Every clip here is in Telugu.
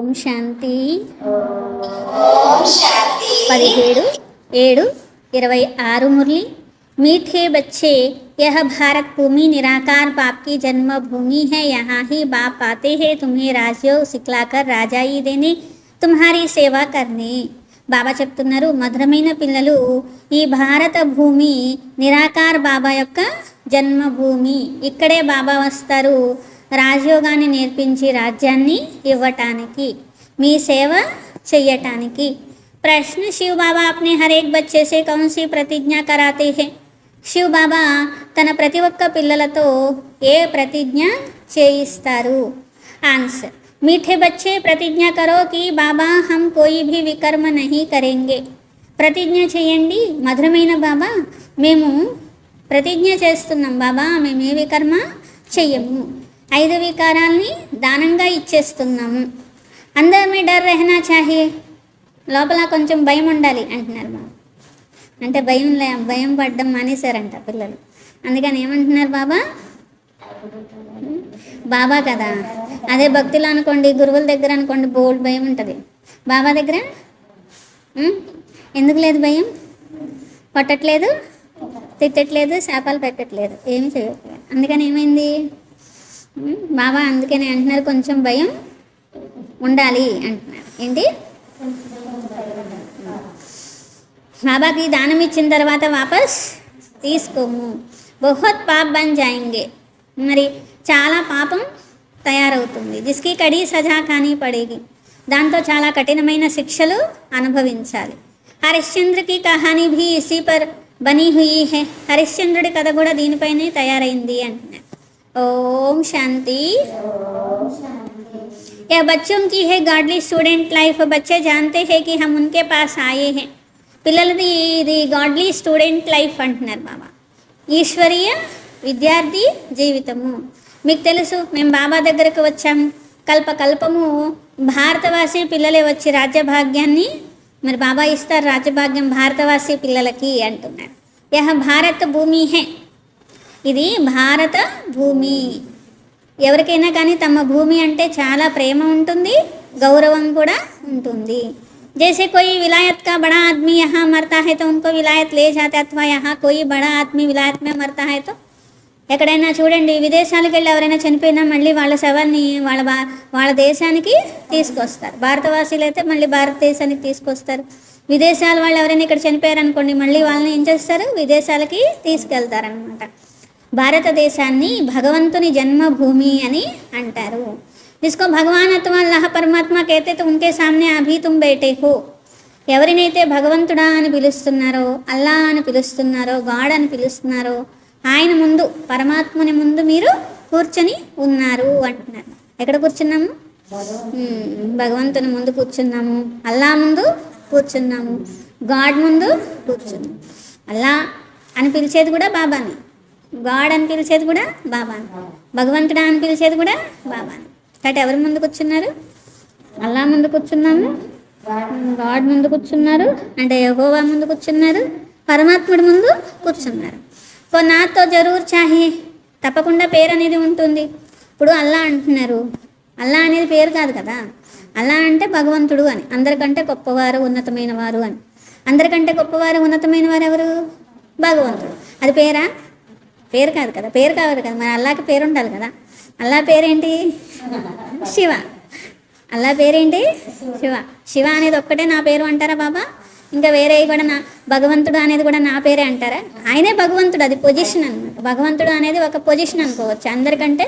ఓం శాంతి. ओम शांति. 17/7/26 मुरली. मीठे बच्चे, यह भारत भूमि निराकार बाप की जन्मभूमि है. यहाँ ही बाप आते हैं तुम्हें राजयोग सिखलाकर राजाई देने, तुम्हारी సేవా करने. బాబా చెప్తున్నారు, మధురమైన పిల్లలు, ఈ భారత భూమి నిరాకార్ బాబా యొక్క జన్మభూమి. ఇక్కడే బాబా వస్తారు రాజయోగాన్ని నేర్పించి రాజ్యాన్ని ఇవ్వటానికి, మీ సేవ చెయ్యటానికి. ప్రశ్న, శివ్ బాబా अपने हर एक बच्चे से कौन सी प्रतिज्ञा कराते हैं? శివ్ బాబా తన ప్రతి ఒక్క పిల్లలతో ఏ ప్రతిజ్ఞ చేయిస్తారు? ఆన్సర్, मीठे बच्चे प्रतिज्ञा करो कि बाबा हम कोई भी विकर्म नहीं करेंगे. ప్రతిజ్ఞ చేయండి, మధురమైన బాబా మేము ప్రతిజ్ఞ చేస్తున్నాం, బాబా మేము ఏ వికర్మ చెయ్యము, 5 వికారాల్ని దానంగా ఇచ్చేస్తున్నాము. అందరి మే డర్ రహనా చాహియే, లోపల కొంచెం భయం ఉండాలి అంటున్నారు బాబా. అంటే భయం పడ్డం మానేశారంట పిల్లలు. అందుకని ఏమంటున్నారు బాబా? బాబా కదా, అదే భక్తులు అనుకోండి, గురువుల దగ్గర అనుకోండి బోల్డ్ భయం ఉంటుంది. బాబా దగ్గర ఎందుకు లేదు భయం? కొట్టట్లేదు, తిట్టట్లేదు, శాపాలు పెట్టట్లేదు, ఏమి చేయట్లేదు. అందుకని ఏమైంది బాబా? అందుకని అంటున్నారు కొంచెం భయం ఉండాలి అంటున్నారు. ఏంటి? బాబాకి దానం ఇచ్చిన తర్వాత వాపస్ తీసుకోము. బహుత్ పాప్ బన్ జాయింగే, మరి చాలా పాపం తయారవుతుంది. జిస్కి కడీ సజా కానీ పడేగి, దాంతో చాలా కఠినమైన శిక్షలు అనుభవించాలి. హరిశ్చంద్రకి కహానీ భీ ఇసీ పర్ బనీ హుయి హై, హరిశ్చంద్రుడి కథ కూడా దీనిపైనే తయారైంది అంటున్నారు. ఓం శాంతి. यह बच्चों की है गार्डली स्टूडेंट लाइफ. बच्चे जानते हैं कि हम उनके पास आए हैं. పిల్లలది ఇది గాడ్లీ స్టూడెంట్ లైఫ్ అంటున్నారు బాబా, ఈశ్వరీయ విద్యార్థి జీవితము. మీకు తెలుసు మేము బాబా దగ్గరకు వచ్చాము, కల్పకల్పము భారతవాసి పిల్లలే వచ్చి రాజ్యభాగ్యాన్ని మరి బాబా ఇస్తారు, రాజ్యభాగ్యం భారతవాసి పిల్లలకి అంటున్నారు. యహ భారత భూమి హే, ఇది భారత భూమి. ఎవరికైనా కానీ తమ భూమి అంటే చాలా ప్రేమ ఉంటుంది, గౌరవం కూడా ఉంటుంది. जैसे कोई विलायत का बड़ा आदमी यहाँ मरता है तो उनको विलायत ले जाते, अथवा यहाँ कोई बड़ा आदमी विलायत में मरता है तो, ఎక్కడైనా చూడండి విదేశాలకు వెళ్ళి ఎవరైనా చనిపోయినా మళ్ళీ వాళ్ళ శవాన్ని వాళ్ళ దేశానికి తీసుకొస్తారు. భారతవాసీలు అయితే మళ్ళీ భారతదేశానికి తీసుకొస్తారు. విదేశాల వాళ్ళు ఎవరైనా ఇక్కడ చనిపోయారనుకోండి మళ్ళీ వాళ్ళని ఏం చేస్తారు? విదేశాలకి తీసుకెళ్తారనమాట. భారతదేశాన్ని భగవంతుని జన్మభూమి అని అంటారు. जिसको भगवान अथवा अल्लाह परमात्मा कहते तो उनके सामने अभी तुम बैठे हो. ఎవరినైతే భగవంతుడా అని పిలుస్తున్నారో, అల్లా అని పిలుస్తున్నారో, గాడ్ అని పిలుస్తున్నారో, ఆయన ముందు, పరమాత్మని ముందు మీరు కూర్చొని ఉన్నారు అంటున్నారు. ఎక్కడ కూర్చున్నాము? భగవంతుని ముందు కూర్చున్నాము, అల్లా ముందు కూర్చున్నాము, గాడ్ ముందు కూర్చున్నాము. అల్లా అని పిలిచేది కూడా బాబాని, గాడ్ అని పిలిచేది కూడా బాబాని, భగవంతుడా అని పిలిచేది కూడా బాబాని. కాబట్టి ఎవరి ముందు కూర్చున్నారు? అల్లా ముందు కూర్చున్నాము, గాడ్ ముందు కూర్చున్నారు, అంటే యెహోవా ముందు కూర్చున్నారు, పరమాత్ముడి ముందు కూర్చున్నారు. నాతో జరూర్ చాహియే, తప్పకుండా పేరు అనేది ఉంటుంది. ఇప్పుడు అల్లా అంటున్నారు, అల్లా అనేది పేరు కాదు కదా. అల్లా అంటే భగవంతుడు అని, అందరికంటే గొప్పవారు ఉన్నతమైన వారు అని. అందరికంటే గొప్పవారు ఉన్నతమైన వారు ఎవరు? భగవంతుడు. అది పేరా? పేరు కాదు కదా, పేరు కావాలి కదా, మరి అల్లాకి పేరు ఉండాలి కదా. అల్లా పేరేంటి? శివ. అల్లా పేరేంటి? శివ. శివ అనేది ఒక్కటే నా పేరు అంటారా బాబా? ఇంకా వేరే కూడా నా భగవంతుడు అనేది కూడా నా పేరే అంటారా? ఆయనే భగవంతుడు, అది పొజిషన్ అనమాట. భగవంతుడు అనేది ఒక పొజిషన్ అనుకోవచ్చు, అందరికంటే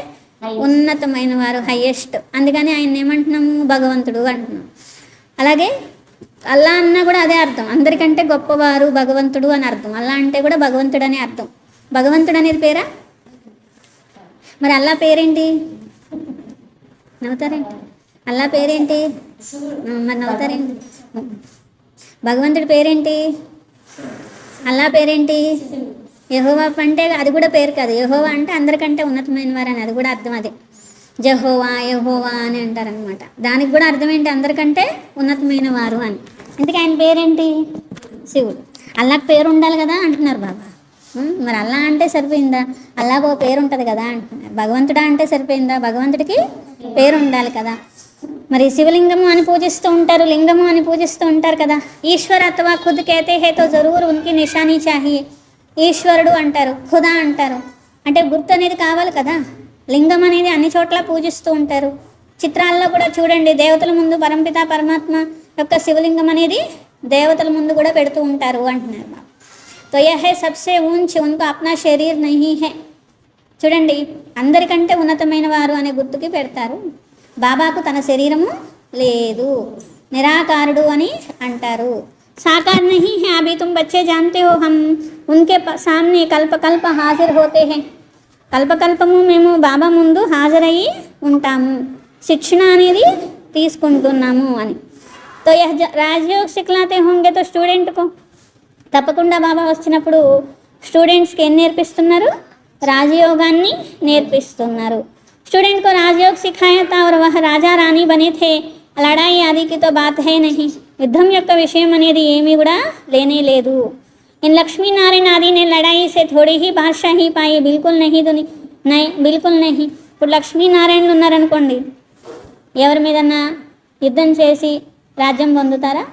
ఉన్నతమైన వారు, హయ్యెస్ట్. అందుకని ఆయన ఏమంటున్నాము? భగవంతుడు అంటున్నాం. అలాగే అల్లా అన్నా కూడా అదే అర్థం, అందరికంటే గొప్పవారు భగవంతుడు అని అర్థం. అల్లా అంటే కూడా భగవంతుడు అనే అర్థం. భగవంతుడు అనేది పేరా? మరి అల్లా పేరేంటి? నవ్వుతారేంటి? అల్లా పేరేంటి? మరి నవ్వుతారేంటి? భగవంతుడి పేరేంటి? అల్లా పేరేంటి? యెహోవా అంటే అది కూడా పేరు కాదు. యెహోవా అంటే అందరికంటే ఉన్నతమైన వారు అని, అది కూడా అర్థం అదే. జెహోవా, యెహోవా అని అంటారనమాట. దానికి కూడా అర్థం ఏంటి? అందరికంటే ఉన్నతమైన వారు అని. అందుకే ఆయన పేరేంటి? శివుడు. అల్లాకి పేరు ఉండాలి కదా అంటున్నారు బాబా. మరి అల్లా అంటే సరిపోయిందా? అల్లాకు ఓ పేరు ఉంటుంది కదా అంటున్నారు. భగవంతుడా అంటే సరిపోయిందా? భగవంతుడికి పేరు ఉండాలి కదా. మరి శివలింగము అని పూజిస్తూ ఉంటారు, లింగము అని పూజిస్తూ ఉంటారు కదా. ఈశ్వర్ అథవా ఖుద్ కేతే హే తో జరూర్ ఉన్కి నిషానీ చాహియే. ఈశ్వరుడు అంటారు, ఖుదా అంటారు, అంటే గుర్తు అనేది కావాలి కదా. లింగం అనేది అన్ని చోట్ల పూజిస్తూ ఉంటారు. చిత్రాల్లో కూడా చూడండి, దేవతల ముందు పరంపిత పరమాత్మ యొక్క శివలింగం అనేది దేవతల ముందు కూడా పెడుతూ ఉంటారు అంటున్నారు బాబా. తో యహ్ హై సబ్సే ఊంచ్ ఉన్కో అప్నా శరీర్ నహీ హై. చూడండి, అందరికంటే ఉన్నతమైన వారు అనే గుర్తుకి పెడతారు. బాబాకు తన శరీరము లేదు, నిరాకారుడు అని అంటారు. సాకార్ నహీ హై అభి తుమ్ బచ్చే జాన్తే హో హమ్ ఉన్కే సామ్నే కల్పకల్ప హాజరు హోతే హై. కల్పకల్పము మేము బాబా ముందు హాజరయ్యి ఉంటాము, శిక్షణ అనేది తీసుకుంటున్నాము అని. తో యహ్ రాజయోగ్ సిఖలాతే హోంగే తో స్టూడెంట్కు, తప్పకుండా బాబా వచ్చినప్పుడు స్టూడెంట్స్కి ఏం నేర్పిస్తున్నారు? రాజయోగాన్ని నేర్పిస్తున్నారు. స్టూడెంట్ को राजयोग सिखाया था और वह राजा रानी बने थे. లడాయి ఆదికి తో బాత్ హై నహి. యుద్ధం యొక్క విషయం అనేది ఏమీ కూడా లేనే లేదు. ఇన్ లక్ష్మీనారాయణ ఆది నే లడాయి సే థోड़ी ही బాద్షా ही పాయి బిల్కుల్ నహి దుని నై బిల్కుల్ నహి. ఇప్పుడు లక్ష్మీనారాయణలు ఉన్నారనుకోండి, ఎవరి మీదన్నా యుద్ధం చేసి రాజ్యం పొందుతారా?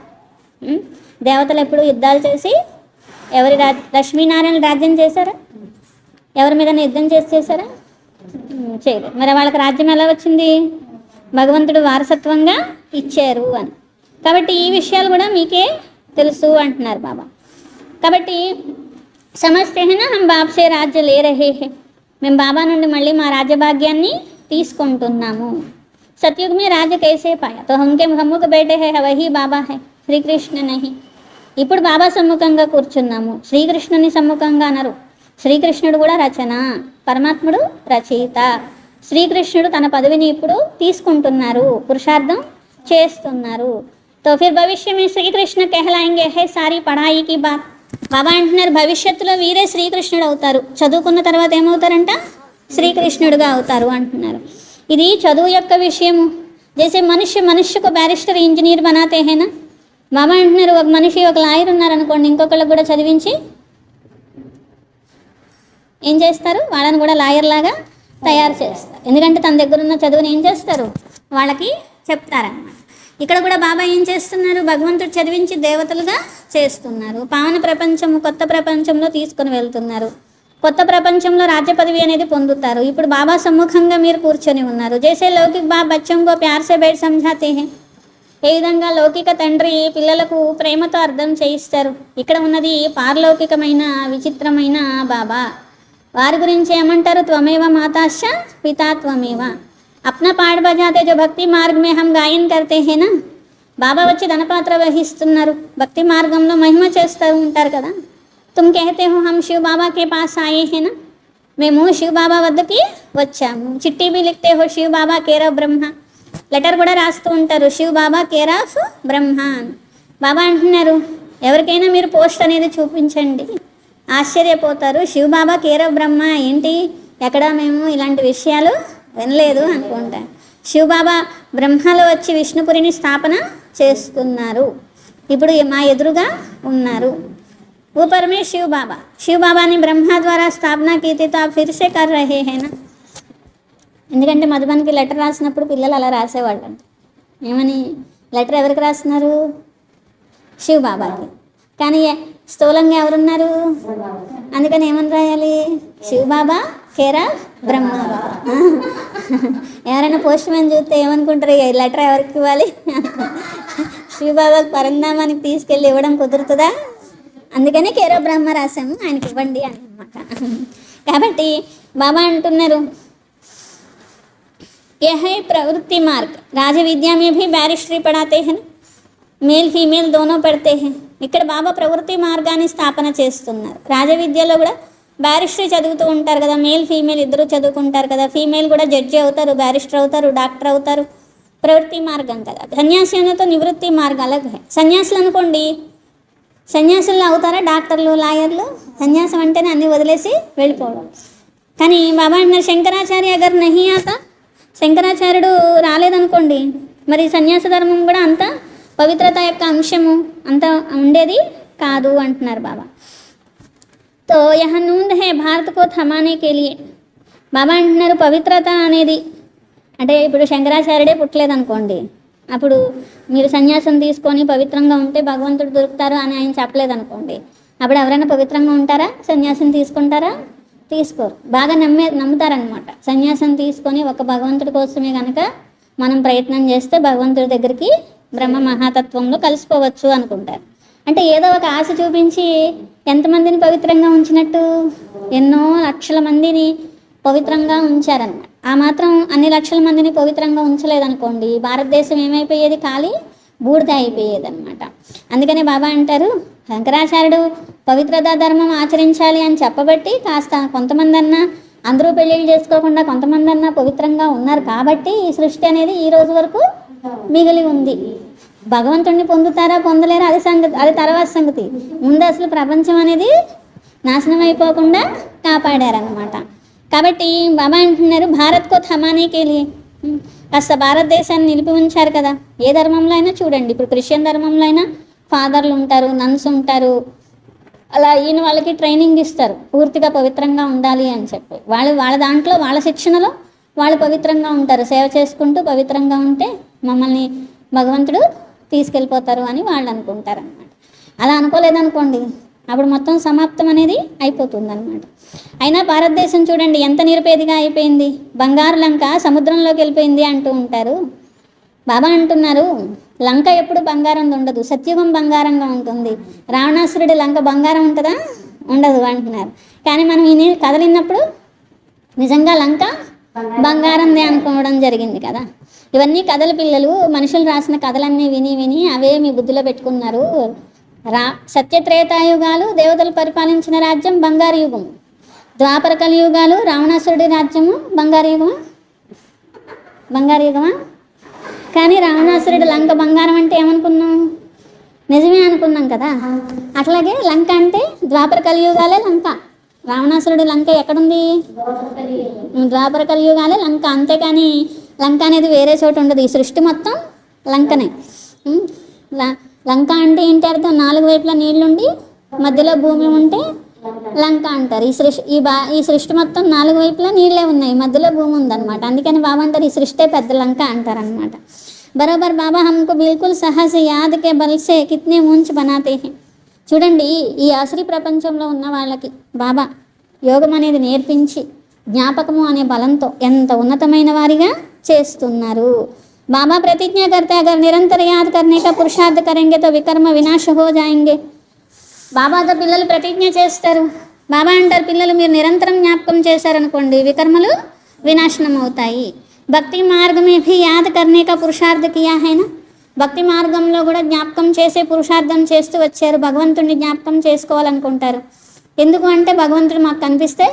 దేవతలు ఎప్పుడు యుద్ధాలు చేసి ఎవరి లక్ష్మీనారాయణ రాజ్యం చేశారా? ఎవరి మీద యుద్ధం చేశారా? చేయలేదు. మరి వాళ్ళకి రాజ్యం ఎలా వచ్చింది? భగవంతుడు వారసత్వంగా ఇచ్చారు అని. కాబట్టి ఈ విషయాలు కూడా మీకే తెలుసు అంటున్నారు బాబా. కాబట్టి సమస్తే హేనా హమ్ బాబ్సే రాజ్య లే రహే హే. మేము బాబా నుండి మళ్ళీ మా రాజ్యభాగ్యాన్ని తీసుకుంటున్నాము. సత్యుగ్ మే రాజ్య కైసే పాయా తో హమ్కే హమ్ముకు బేటే హై వహీ బాబా హై, శ్రీకృష్ణ నహి. ఇప్పుడు బాబా సమ్ముఖంగా కూర్చున్నాము, శ్రీకృష్ణుని సమ్ముఖంగా అనరు. శ్రీకృష్ణుడు కూడా రచన, పరమాత్ముడు రచయిత. శ్రీకృష్ణుడు తన పదవిని ఇప్పుడు తీసుకుంటున్నారు, పురుషార్థం చేస్తున్నారు. తో ఫిర్ భవిష్య మే శ్రీకృష్ణ कहलाएंगे है सारी पढ़ाई की बात. బాబా అంటున్నారు, భవిష్యత్తులో వీరే శ్రీకృష్ణుడు అవుతారు. చదువుకున్న తర్వాత ఏమవుతారంట? శ్రీకృష్ణుడుగా అవుతారు అంటున్నారు. ఇది చదువు యొక్క విషయము. జైసే మనుష్యకు బ్యారిస్టర్ ఇంజనీర్ బనాతే హేనా. బాబా అంటున్నారు, ఒక మనిషి ఒక లాయర్ ఉన్నారనుకోండి, ఇంకొకళ్ళకి కూడా చదివించి ఏం చేస్తారు? వాళ్ళని కూడా లాయర్ లాగా తయారు చేస్తారు. ఎందుకంటే తన దగ్గర ఉన్న చదువుని ఏం చేస్తారు? వాళ్ళకి చెప్తారన్నమాట. ఇక్కడ కూడా బాబా ఏం చేస్తున్నారు? భగవంతుడు చదివించి దేవతలుగా చేస్తున్నారు. పావన ప్రపంచము, కొత్త ప్రపంచంలో తీసుకుని వెళ్తున్నారు. కొత్త ప్రపంచంలో రాజ్య పదవి అనేది పొందుతారు. ఇప్పుడు బాబా సమ్ముఖంగా మీరు కూర్చొని ఉన్నారు. జైసే లౌకిక్ బాబా బచ్చంకో ప్యార్ సే బైఠ్ సమझాతే హై. ఏ విధంగా లౌకిక తండ్రి పిల్లలకు ప్రేమతో అర్థం చేయిస్తారు, ఇక్కడ ఉన్నది పారలౌకికమైన విచిత్రమైన బాబా. వారి గురించి ఏమంటారు? త్వమేవ మాతాశ్చ పితా త్వమేవ. అప్నా పాట బజాతే జో భక్తి మార్గ మే హమ్ గాయన్ కర్తే హేనా. బాబా వచ్చి ధనపాత్ర వహిస్తున్నారు, భక్తి మార్గంలో మహిమ చేస్తూ ఉంటారు కదా. తుమ్ కహతే హో హమ్ శివ్ బాబా కే పాస్ ఆయే హేనా. మేము శివ్ బాబా వద్దకి వచ్చాము. చిట్టి బి లిఖతే హో శివ్ బాబా కేర్ ఆఫ్ బ్రహ్మ. లెటర్ కూడా రాస్తూ ఉంటారు, శివ్ బాబా కేర్ ఆఫ్ బ్రహ్మ. బాబా అంటున్నారు, ఎవరికైనా మీరు పోస్ట్ అనేది చూపించండి, ఆశ్చర్యపోతారు. శివ్ బాబా కేర్ ఆఫ్ బ్రహ్మ ఏంటి, ఎక్కడ మేము ఇలాంటి విషయాలు వినలేదు అనుకుంటా. శివ్ బాబా బ్రహ్మలో వచ్చి విష్ణుపురిని స్థాపన చేస్తున్నారు, ఇప్పుడు మా ఎదురుగా ఉన్నారు. ఊపర్ మే శివ్ బాబా, శివ్ బాబాని బ్రహ్మ ద్వారా స్థాపన కీతే తో ఫిర్ సే కర్ రహే హేనా. ఎందుకంటే మధుబన్కి లెటర్ రాసినప్పుడు పిల్లలు అలా రాసేవాళ్ళు అంట. ఏమని? లెటర్ ఎవరికి రాస్తున్నారు? శివ్ బాబాకి. కానీ స్థూలంగా ఎవరున్నారు? అందుకని ఏమని రాయాలి? శివ్ బాబా కేర్ ఆఫ్ బ్రహ్మ బాబా. ఎవరైనా పోస్ట్ మ్యాన్ చూస్తే ఏమనుకుంటారు? ఈ లెటర్ ఎవరికి ఇవ్వాలి? శివ్ బాబాకి పరంధామానికి తీసుకెళ్ళి ఇవ్వడం కుదురుతుందా? అందుకని కేర్ ఆఫ్ బ్రహ్మ రాసాము, ఆయనకి ఇవ్వండి అని అన్నమాట. కాబట్టి బాబా అంటున్నారు, यह है प्रवृत्ति मार्ग. राज विद्या में भी बैरिस्ट्री पढ़ाते हैं, మేల్ ఫీమేల్ దోనో పెడితే. ఇక్కడ బాబా ప్రవృత్తి మార్గాన్ని స్థాపన చేస్తున్నారు. రాజ విద్యలో కూడా బ్యారిస్టరీ చదువుతూ ఉంటారు కదా, మేల్ ఫీమేల్ ఇద్దరు చదువుకుంటారు కదా. ఫీమేల్ కూడా జడ్జి అవుతారు, బ్యారిస్టర్ అవుతారు, డాక్టర్ అవుతారు. ప్రవృత్తి మార్గం కదా. సన్యాసి అనేతో నివృత్తి మార్గం అలాగే. సన్యాసులు అనుకోండి, సన్యాసులు అవుతారా డాక్టర్లు, లాయర్లు? సన్యాసం అంటేనే అన్నీ వదిలేసి వెళ్ళిపోవడం. కానీ బాబా అంటున్నారు, శంకరాచార్య అగర్ నహీ ఆతా, శంకరాచార్యుడు రాలేదనుకోండి, మరి సన్యాస ధర్మం కూడా అంత పవిత్రత యొక్క అంశము అంత ఉండేది కాదు అంటున్నారు బాబా. తో యహ నూంద్ హే భారత్ కో థమానే కే లియే. బాబా అంటున్నారు, పవిత్రత అనేది అంటే ఇప్పుడు శంకరాచార్యుడే పుట్టలేదనుకోండి, అప్పుడు మీరు సన్యాసం తీసుకొని పవిత్రంగా ఉంటే భగవంతుడు దొరుకుతారు అని ఆయన చెప్పలేదనుకోండి, అప్పుడు ఎవరైనా పవిత్రంగా ఉంటారా? సన్యాసం తీసుకుంటారా? తీసుకోరు. బాగా నమ్ముతారనమాట. సన్యాసం తీసుకొని ఒక భగవంతుడి కోసమే కనుక మనం ప్రయత్నం చేస్తే భగవంతుడి దగ్గరికి బ్రహ్మ మహాతత్వంలో కలిసిపోవచ్చు అనుకుంటారు. అంటే ఏదో ఒక ఆశ చూపించి ఎంతమందిని పవిత్రంగా ఉంచినట్టు? ఎన్నో లక్షల మందిని పవిత్రంగా ఉంచారన్నమాట. ఆ మాత్రం అన్ని లక్షల మందిని పవిత్రంగా ఉంచలేదనుకోండి, భారతదేశం ఏమైపోయేది? ఖాళీ బూడిద అయిపోయేది అనమాట. అందుకనే బాబా అంటారు, శంకరాచార్యుడు పవిత్రతా ధర్మం ఆచరించాలి అని చెప్పబట్టి కాస్త కొంతమంది అన్నా, అందరూ పెళ్ళిళ్ళు చేసుకోకుండా కొంతమంది అన్నా పవిత్రంగా ఉన్నారు కాబట్టి ఈ సృష్టి అనేది ఈ రోజు వరకు మిగిలి ఉంది. భగవంతుడిని పొందుతారా పొందలేరా అది సంగతి, అది తర్వాత సంగతి. ముందు అసలు ప్రపంచం అనేది నాశనం అయిపోకుండా కాపాడారనమాట. కాబట్టి బాబా అంటున్నారు, భారత్కో థమానేకే లియే, కాస్త భారతదేశాన్ని నిలిపి ఉంచారు కదా. ఏ ధర్మంలో అయినా చూడండి, ఇప్పుడు క్రిస్టియన్ ధర్మంలో అయినా ఫాదర్లు ఉంటారు, నన్స్ ఉంటారు, అలా ఈయన వాళ్ళకి ట్రైనింగ్ ఇస్తారు పూర్తిగా పవిత్రంగా ఉండాలి అని చెప్పి. వాళ్ళ దాంట్లో వాళ్ళ శిక్షణలో వాళ్ళు పవిత్రంగా ఉంటారు. సేవ చేసుకుంటూ పవిత్రంగా ఉంటే మమ్మల్ని భగవంతుడు తీసుకెళ్ళిపోతారు అని వాళ్ళు అనుకుంటారు అన్నమాట. అలా అనుకోలేదనుకోండి, అప్పుడు మొత్తం సమాప్తం అనేది అయిపోతుంది అనమాట. అయినా భారతదేశం చూడండి ఎంత నిరుపేదిగా అయిపోయింది. బంగారు లంక సముద్రంలోకి వెళ్ళిపోయింది అంటూ ఉంటారు. బాబా అంటున్నారు, లంక ఎప్పుడు బంగారం ఉండదు, సత్యుగం బంగారంగా ఉంటుంది. రావణాసురుడి లంక బంగారం ఉంటుందా? ఉండదు అంటున్నారు. కానీ మనం ఈ కథలు విన్నప్పుడు నిజంగా లంక బంగారందే అనుకోవడం జరిగింది కదా. ఇవన్నీ కథల పిల్లలు, మనుషులు రాసిన కథలన్నీ విని విని అవే మీ బుద్ధిలో పెట్టుకున్నారు. సత్యత్రేతాయుగాలు దేవతలు పరిపాలించిన రాజ్యం బంగారు యుగం, ద్వాపర కలియుగాలు రావణాసురుడి రాజ్యము బంగారు యుగమా? బంగారు యుగమా? కానీ రావణాసురుడు లంక బంగారం అంటే ఏమనుకున్నాం? నిజమే అనుకున్నాం కదా. అట్లాగే లంక అంటే ద్వాపర కలియుగాలే లంక. రావణాసురుడు లంక ఎక్కడుంది? ద్వాపర కలియుగాలే లంక. అంతేకాని లంక అనేది వేరే చోట ఉండదు. ఈ సృష్టి మొత్తం లంకనే. లంక అంటే ఏంటి అర్థం? 4 వైపులా నీళ్లుండి మధ్యలో భూమి ఉంటే లంక అంటారు. ఈ సృష్టి మొత్తం 4 వైపులా నీళ్ళే ఉన్నాయి, మధ్యలో భూమి ఉందన్నమాట. అందుకని బాబా అంటారు ఈ సృష్టి పెద్ద లంక అంటారనమాట. బరోబర్ బాబా హమ్కు బిల్కుల్ సహజ యాద్ కే బల్ సే కిత్నే ఊంచ్ బనాతే హై. చూడండి, ఈ ఆశ్రీ ప్రపంచంలో ఉన్న వాళ్ళకి బాబా యోగం అనేది నేర్పించి జ్ఞాపకము అనే బలంతో ఎంత ఉన్నతమైన వారిగా చేస్తున్నారు. బాబా ప్రతిజ్ఞ करते अगर निरंतर याद करने का पुरुषार्थ करेंगे तो विकर्म विनाश हो जाएंगे. బాబాతో పిల్లలు ప్రతిజ్ఞ చేస్తారు. బాబా అంటారు, పిల్లలు మీరు నిరంతరం జ్ఞాపకం చేశారనుకోండి వికర్మలు వినాశనం అవుతాయి. భక్తి మార్గమే భీ యాద్ కర్నే కా పురుషార్థ కియా హైనా. భక్తి మార్గంలో కూడా జ్ఞాపకం చేసే పురుషార్థం చేస్తూ వచ్చారు. భగవంతుడిని జ్ఞాపకం చేసుకోవాలనుకుంటారు. ఎందుకు అంటే భగవంతుడు మాకు కనిపిస్తే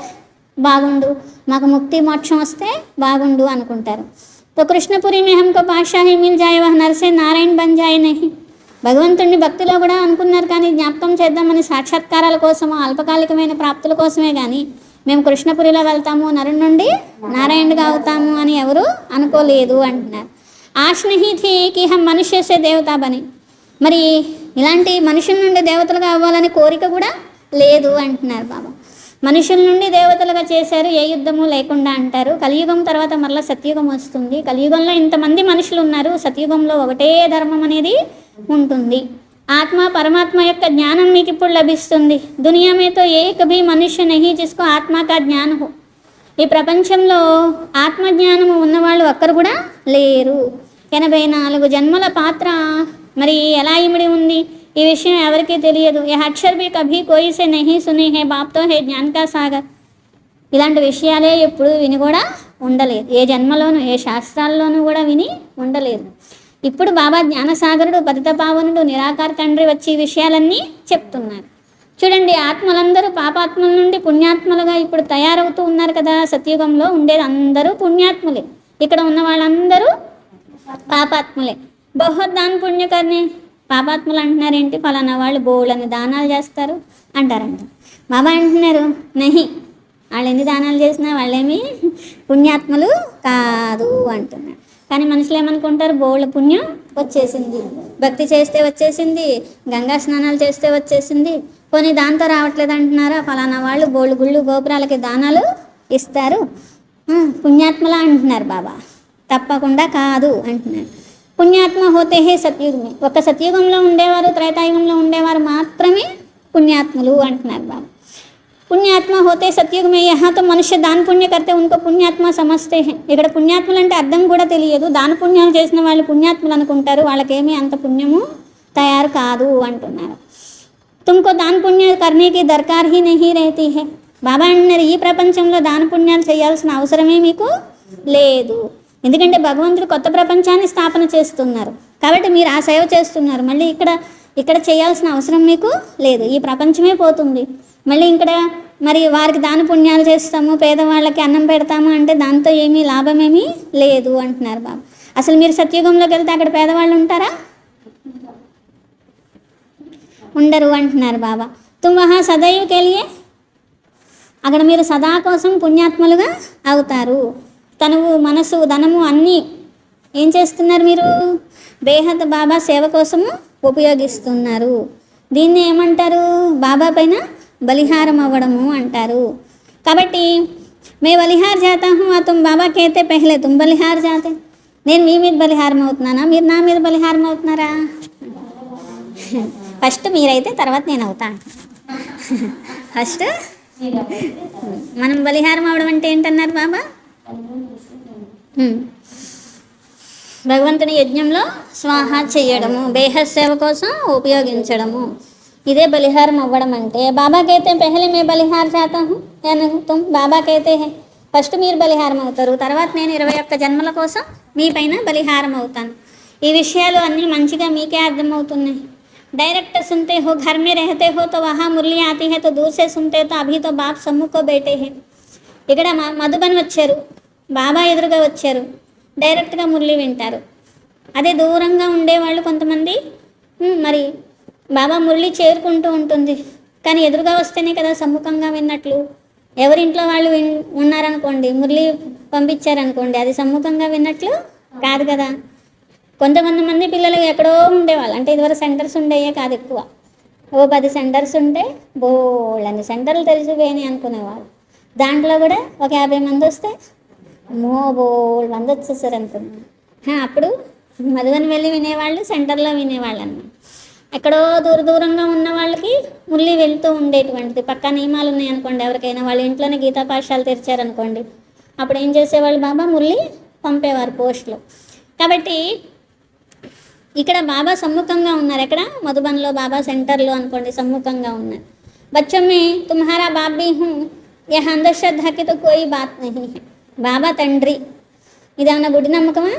బాగుండు, మాకు ముక్తి మోక్షం వస్తే బాగుండు అనుకుంటారు. तो कृष्णपुरी में हमको पातशाही मिल जाए वह नर से नारायण बन जाए नहीं. భగవంతుడిని భక్తిలో కూడా అనుకున్నారు, కానీ జ్ఞాపకం చేద్దామని సాక్షాత్కారాల కోసమో అల్పకాలికమైన ప్రాప్తుల కోసమే కానీ మేము కృష్ణపురిలో వెళ్తాము, నరుడి నుండి నారాయణుడిగా అవుతాము అని ఎవరు అనుకోలేదు అంటున్నారు. ఆశ నహీ థీ కి హమ్ మనుష్య సే దేవతా బని. మరి ఇలాంటి మనుషుల నుండి దేవతలుగా అవ్వాలని కోరిక కూడా లేదు అంటున్నారు బాబా. మనుషుల నుండి దేవతలుగా చేశారు, ఏ యుద్ధము లేకుండా అంటారు. కలియుగం తర్వాత మరలా సత్యుగం వస్తుంది. కలియుగంలో ఇంతమంది మనుషులు ఉన్నారు, సత్యుగంలో ఒకటే ధర్మం అనేది ఉంటుంది. ఆత్మ పరమాత్మ యొక్క జ్ఞానం మీకు ఇప్పుడు లభిస్తుంది. దునియా మే తో ఏక్ భీ మనుష్య నహీ జిస్కో ఆత్మ కా జ్ఞాన హో. ఈ ప్రపంచంలో ఆత్మజ్ఞానము ఉన్నవాళ్ళు ఒక్కరు కూడా లేరు. 84 జన్మల పాత్ర మరి ఎలా ఇమిడి ఉంది ఈ విషయం ఎవరికీ తెలియదు. ఏ అక్షర్ భీ కభీ కోయి సే నహీ సునీ హే బాప్తో హే జ్ఞాన్ కా సాగర్. ఇలాంటి విషయాలే ఎప్పుడు విని కూడా ఉండలేదు. ఏ జన్మలోనూ ఏ శాస్త్రాల్లోనూ కూడా విని ఉండలేదు. ఇప్పుడు బాబా జ్ఞానసాగరుడు పతిత పావనుడు నిరాకార తండ్రి వచ్చి ఈ విషయాలన్నీ చెప్తున్నారు. చూడండి, ఆత్మలందరూ పాపాత్మల నుండి పుణ్యాత్మలుగా ఇప్పుడు తయారవుతూ ఉన్నారు కదా. సత్యుగంలో ఉండేది అందరూ పుణ్యాత్ములే, ఇక్కడ ఉన్న వాళ్ళందరూ పాపాత్ములే. బహుత్ దాన్ పుణ్యకర్ణి. పాపాత్ములు అంటున్నారేంటి? ఫలానా వాళ్ళు బోళ్ళని దానాలు చేస్తారు అంటారంట. బాబా అంటున్నారు నహి, వాళ్ళు ఎన్ని దానాలు చేసినా వాళ్ళేమి పుణ్యాత్ములు కాదు అంటున్నారు. కానీ మనుషులు ఏమనుకుంటారు? బోళ్ళ పుణ్యం వచ్చేసింది, భక్తి చేస్తే వచ్చేసింది, గంగా స్నానాలు చేస్తే వచ్చేసింది, పోనీ దాంతో రావట్లేదు అంటున్నారా? ఫలానా వాళ్ళు బోళ్ళు గుళ్ళు గోపురాలకి దానాలు ఇస్తారు, పుణ్యాత్ములా అంటున్నారు బాబా. తప్పకుండా కాదు అంటున్నారు. పుణ్యాత్మ హోతే హే సత్యుగమే. ఒక సత్యుగంలో ఉండేవారు, త్రేతాయుగంలో ఉండేవారు మాత్రమే పుణ్యాత్ములు అంటున్నారు బాబా. పుణ్యాత్మ హోతే సత్యుग में यहाँ तो मनुष्य दान पुण्य करते उनको పుణ్యాత్మ సమస్తే हैं. ఇక్కడ పుణ్యాత్ములు అంటే అర్థం కూడా తెలియదు. దాన పుణ్యాలు చేసిన వాళ్ళు పుణ్యాత్ములు అనుకుంటారు, వాళ్ళకేమీ అంత పుణ్యము తయారు కాదు అంటున్నారు. తుమ్కో దాన పుణ్య करने की दरकार ही नहीं रहती है. బాబా అన్నారు ఈ ప్రపంచంలో దాన పుణ్యాలు చేయాల్సిన అవసరమే మీకు లేదు. ఎందుకంటే భగవంతుడు కొత్త ప్రపంచాన్ని స్థాపన చేస్తున్నారు కాబట్టి మీరు ఆ సేవ చేస్తున్నారు. మళ్ళీ ఇక్కడ చేయాల్సిన అవసరం మీకు లేదు. ఈ ప్రపంచమే పోతుంది. మళ్ళీ ఇక్కడ మరి వారికి దాన పుణ్యాలు చేస్తాము, పేదవాళ్ళకి అన్నం పెడతాము అంటే దాంతో ఏమీ లాభమేమీ లేదు అంటున్నారు బాబా. అసలు మీరు సత్యుగంలోకి వెళ్తే అక్కడ పేదవాళ్ళు ఉంటారా? ఉండరు అంటున్నారు బాబా. తుమ్ వహా సదైవ్ కే లియే, అక్కడ మీరు సదా కోసం పుణ్యాత్ములుగా అవుతారు. తనువు, మనసు, ధనము అన్నీ ఏం చేస్తున్నారు మీరు? బేహద్ బాబా సేవ కోసము ఉపయోగిస్తున్నారు. దీన్ని ఏమంటారు? బాబా పైన బలిహారం అవ్వడము అంటారు. కాబట్టి మే బలిహార్ జాతా హూ తుమ్ బాబా కేతే పెహ్లే తుమ్ బలిహార్ జాతే. నేను మీ మీద బలిహారం అవుతున్నానా, మీరు నా మీద బలిహారం అవుతున్నారా? ఫస్ట్ మీరైతే తర్వాత నేను అవుతాను. ఫస్ట్ మనం బలిహారం అవడం అంటే ఏంటన్నారు బాబా? భగవంతుని యజ్ఞంలో స్వాహ చేయడము, బేహద్ సేవ కోసం ఉపయోగించడము, ఇదే బలిహారం అవ్వడం అంటే. బాబా కైతే పెహలే మే బలిహార్ జాతా హూ తుమ్ బాబా కైతే హే, ఫస్ట్ మీరు బలిహారం అవుతారు, తర్వాత నేను 21 జన్మల కోసం మీ పైన బలిహారం అవుతాను. ఈ విషయాలు అన్నీ మంచిగా మీకే అర్థమవుతున్నాయి. डायरेक्ट सुनते हो, घर में रहते हो तो वहाँ मुरली आती है, तो दूर से सुनते हो तो अभी तो बाप सम्मुख को बैठे हैं. ఇక్కడ మధుబన్ వచ్చారు, బాబా ఎదురుగా వచ్చారు, డైరెక్ట్గా మురళి వింటారు. అదే దూరంగా ఉండేవాళ్ళు కొంతమంది మరి బాబా మురళి చేరుకుంటూ ఉంటుంది, కానీ ఎదురుగా వస్తేనే కదా సమ్ముఖంగా విన్నట్లు. ఎవరింట్లో వాళ్ళు ఉన్నారనుకోండి, మురళి పంపించారనుకోండి, అది సమ్ముఖంగా విన్నట్లు కాదు కదా. కొంతమంది పిల్లలు ఎక్కడో ఉండేవాళ్ళు, అంటే ఇదివరకు సెంటర్స్ ఉండేవే కాదు, ఎక్కువ 10 సెంటర్స్ ఉంటే బోళ్ళని సెంటర్లు తెలిసిపోయాయి అనుకునేవాళ్ళు. దాంట్లో కూడా ఒక 50 మంది వస్తే బోళ్ళు మంది వచ్చేసారు అనుకున్నాను. అప్పుడు మధువని వెళ్ళి వినేవాళ్ళు, సెంటర్లో వినేవాళ్ళు అన్నమాట. ఎక్కడో దూరంగా ఉన్న వాళ్ళకి మురళి వెళ్తూ ఉండేటువంటిది. పక్కా నియమాలు ఉన్నాయనుకోండి, ఎవరికైనా వాళ్ళ ఇంట్లోనే గీతా పాఠశాల తెరిచారనుకోండి, అప్పుడు ఏం చేసేవాళ్ళు? బాబా మురళి పంపేవారు పోస్ట్లో. కాబట్టి ఇక్కడ బాబా సమ్ముఖంగా ఉన్నారు. ఎక్కడ? మధుబన్లో బాబా సెంటర్లో అనుకోండి, సమ్ముఖంగా ఉన్నారు. బచ్చో మే తుమ్హారా బాప్ భీ హూ, యహ్ అంధశ్రద్ధకి తో కోయి బాత్ నహీ హై. బాబా తండ్రి, ఇదేమన్నా గుడి నమ్మకమా?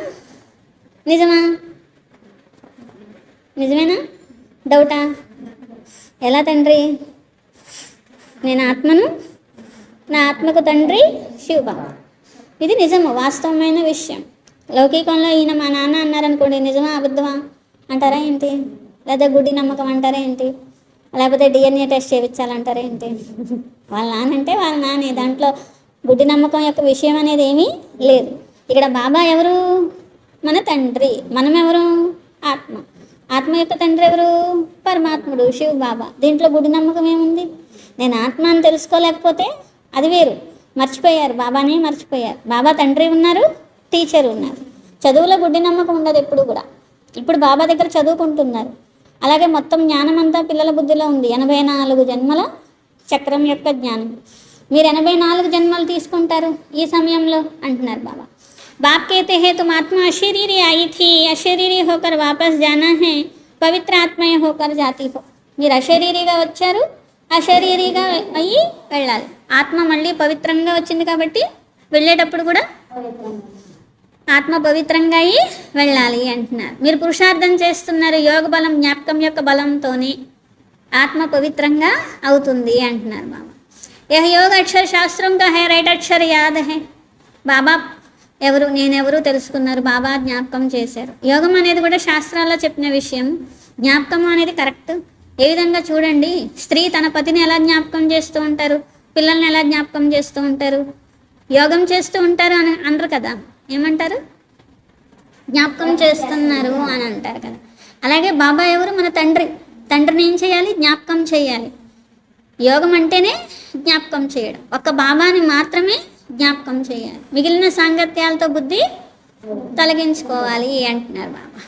నిజమా? నిజమేనా? డౌటా? ఎలా తండ్రి? నేను ఆత్మను, నా ఆత్మకు తండ్రి శివబాబా. ఇది నిజము, వాస్తవమైన విషయం. లౌకికంలో ఈయన మా నాన్న అన్నారనుకోండి, నిజమా అబద్ధమా అంటారా ఏంటి? లేదా గుడి నమ్మకం అంటారా ఏంటి? లేకపోతే DNA టెస్ట్ చేయించాలంటారా ఏంటి? వాళ్ళ నాన్న అంటే వాళ్ళ నాన్నే, దాంట్లో గుడి నమ్మకం యొక్క విషయం అనేది ఏమీ లేదు. ఇక్కడ బాబా ఎవరు? మన తండ్రి. మనం ఎవరు? ఆత్మ. ఆత్మ యొక్క తండ్రి ఎవరు? పరమాత్ముడు, శివ బాబా. దీంట్లో గుడి నమ్మకం ఏముంది? నేను ఆత్మ అని తెలుసుకోలేకపోతే అది వేరు. మర్చిపోయారు, బాబానే మర్చిపోయారు. బాబా తండ్రి ఉన్నారు, టీచర్ ఉన్నారు. చదువులో గుడ్డి నమ్మకం ఉండదు ఎప్పుడు కూడా. ఇప్పుడు బాబా దగ్గర చదువుకుంటున్నారు. అలాగే మొత్తం జ్ఞానం అంతా పిల్లల బుద్ధిలో ఉంది. 84 జన్మల చక్రం యొక్క జ్ఞానం. మీరు 84 జన్మలు తీసుకుంటారు ఈ సమయంలో అంటున్నారు బాబా. బాప్ कहते हैं तुम आत्मा अशरीरी आई थी, अशरीरी होकर वापस जाना है, पवित्र आत्मा होकर जाती हो. మీరు అశరీరిగా వచ్చారు, అశరీరిగా అయ్యి వెళ్ళాలి. ఆత్మ మళ్ళీ పవిత్రంగా వచ్చింది కాబట్టి వెళ్ళేటప్పుడు కూడా ఆత్మ పవిత్రంగా అయ్యి వెళ్ళాలి అంటున్నారు. మీరు పురుషార్థం చేస్తున్నారు, యోగ బలం, జ్ఞాపకం యొక్క బలంతోనే ఆత్మ పవిత్రంగా అవుతుంది అంటున్నారు బాబా. యహ్ యోగ అక్షర శాస్త్రం కా హై, రైట్ అక్షర యాద్ హై. బాబా ఎవరు, నేనెవరు తెలుసుకున్నారు, బాబా జ్ఞాపకం చేశారు. యోగం అనేది కూడా శాస్త్రాల్లో చెప్పిన విషయం, జ్ఞాపకం అనేది కరెక్ట్. ఏ విధంగా చూడండి, స్త్రీ తన పతిని ఎలా జ్ఞాపకం చేస్తూ ఉంటారు, పిల్లల్ని ఎలా జ్ఞాపకం చేస్తూ ఉంటారు, యోగం చేస్తూ ఉంటారు అని అనరు కదా. ఏమంటారు? జ్ఞాపకం చేస్తున్నారు అని అంటారు కదా. అలాగే బాబా ఎవరు? మన తండ్రి. తండ్రిని ఏం చేయాలి? జ్ఞాపకం చేయాలి. యోగం అంటేనే జ్ఞాపకం చేయడం. ఒక్క బాబాని మాత్రమే జ్ఞాపకం చేయాలి, మిగిలిన సాంగత్యాలతో బుద్ధి తొలగించుకోవాలి అంటున్నారు బాబా.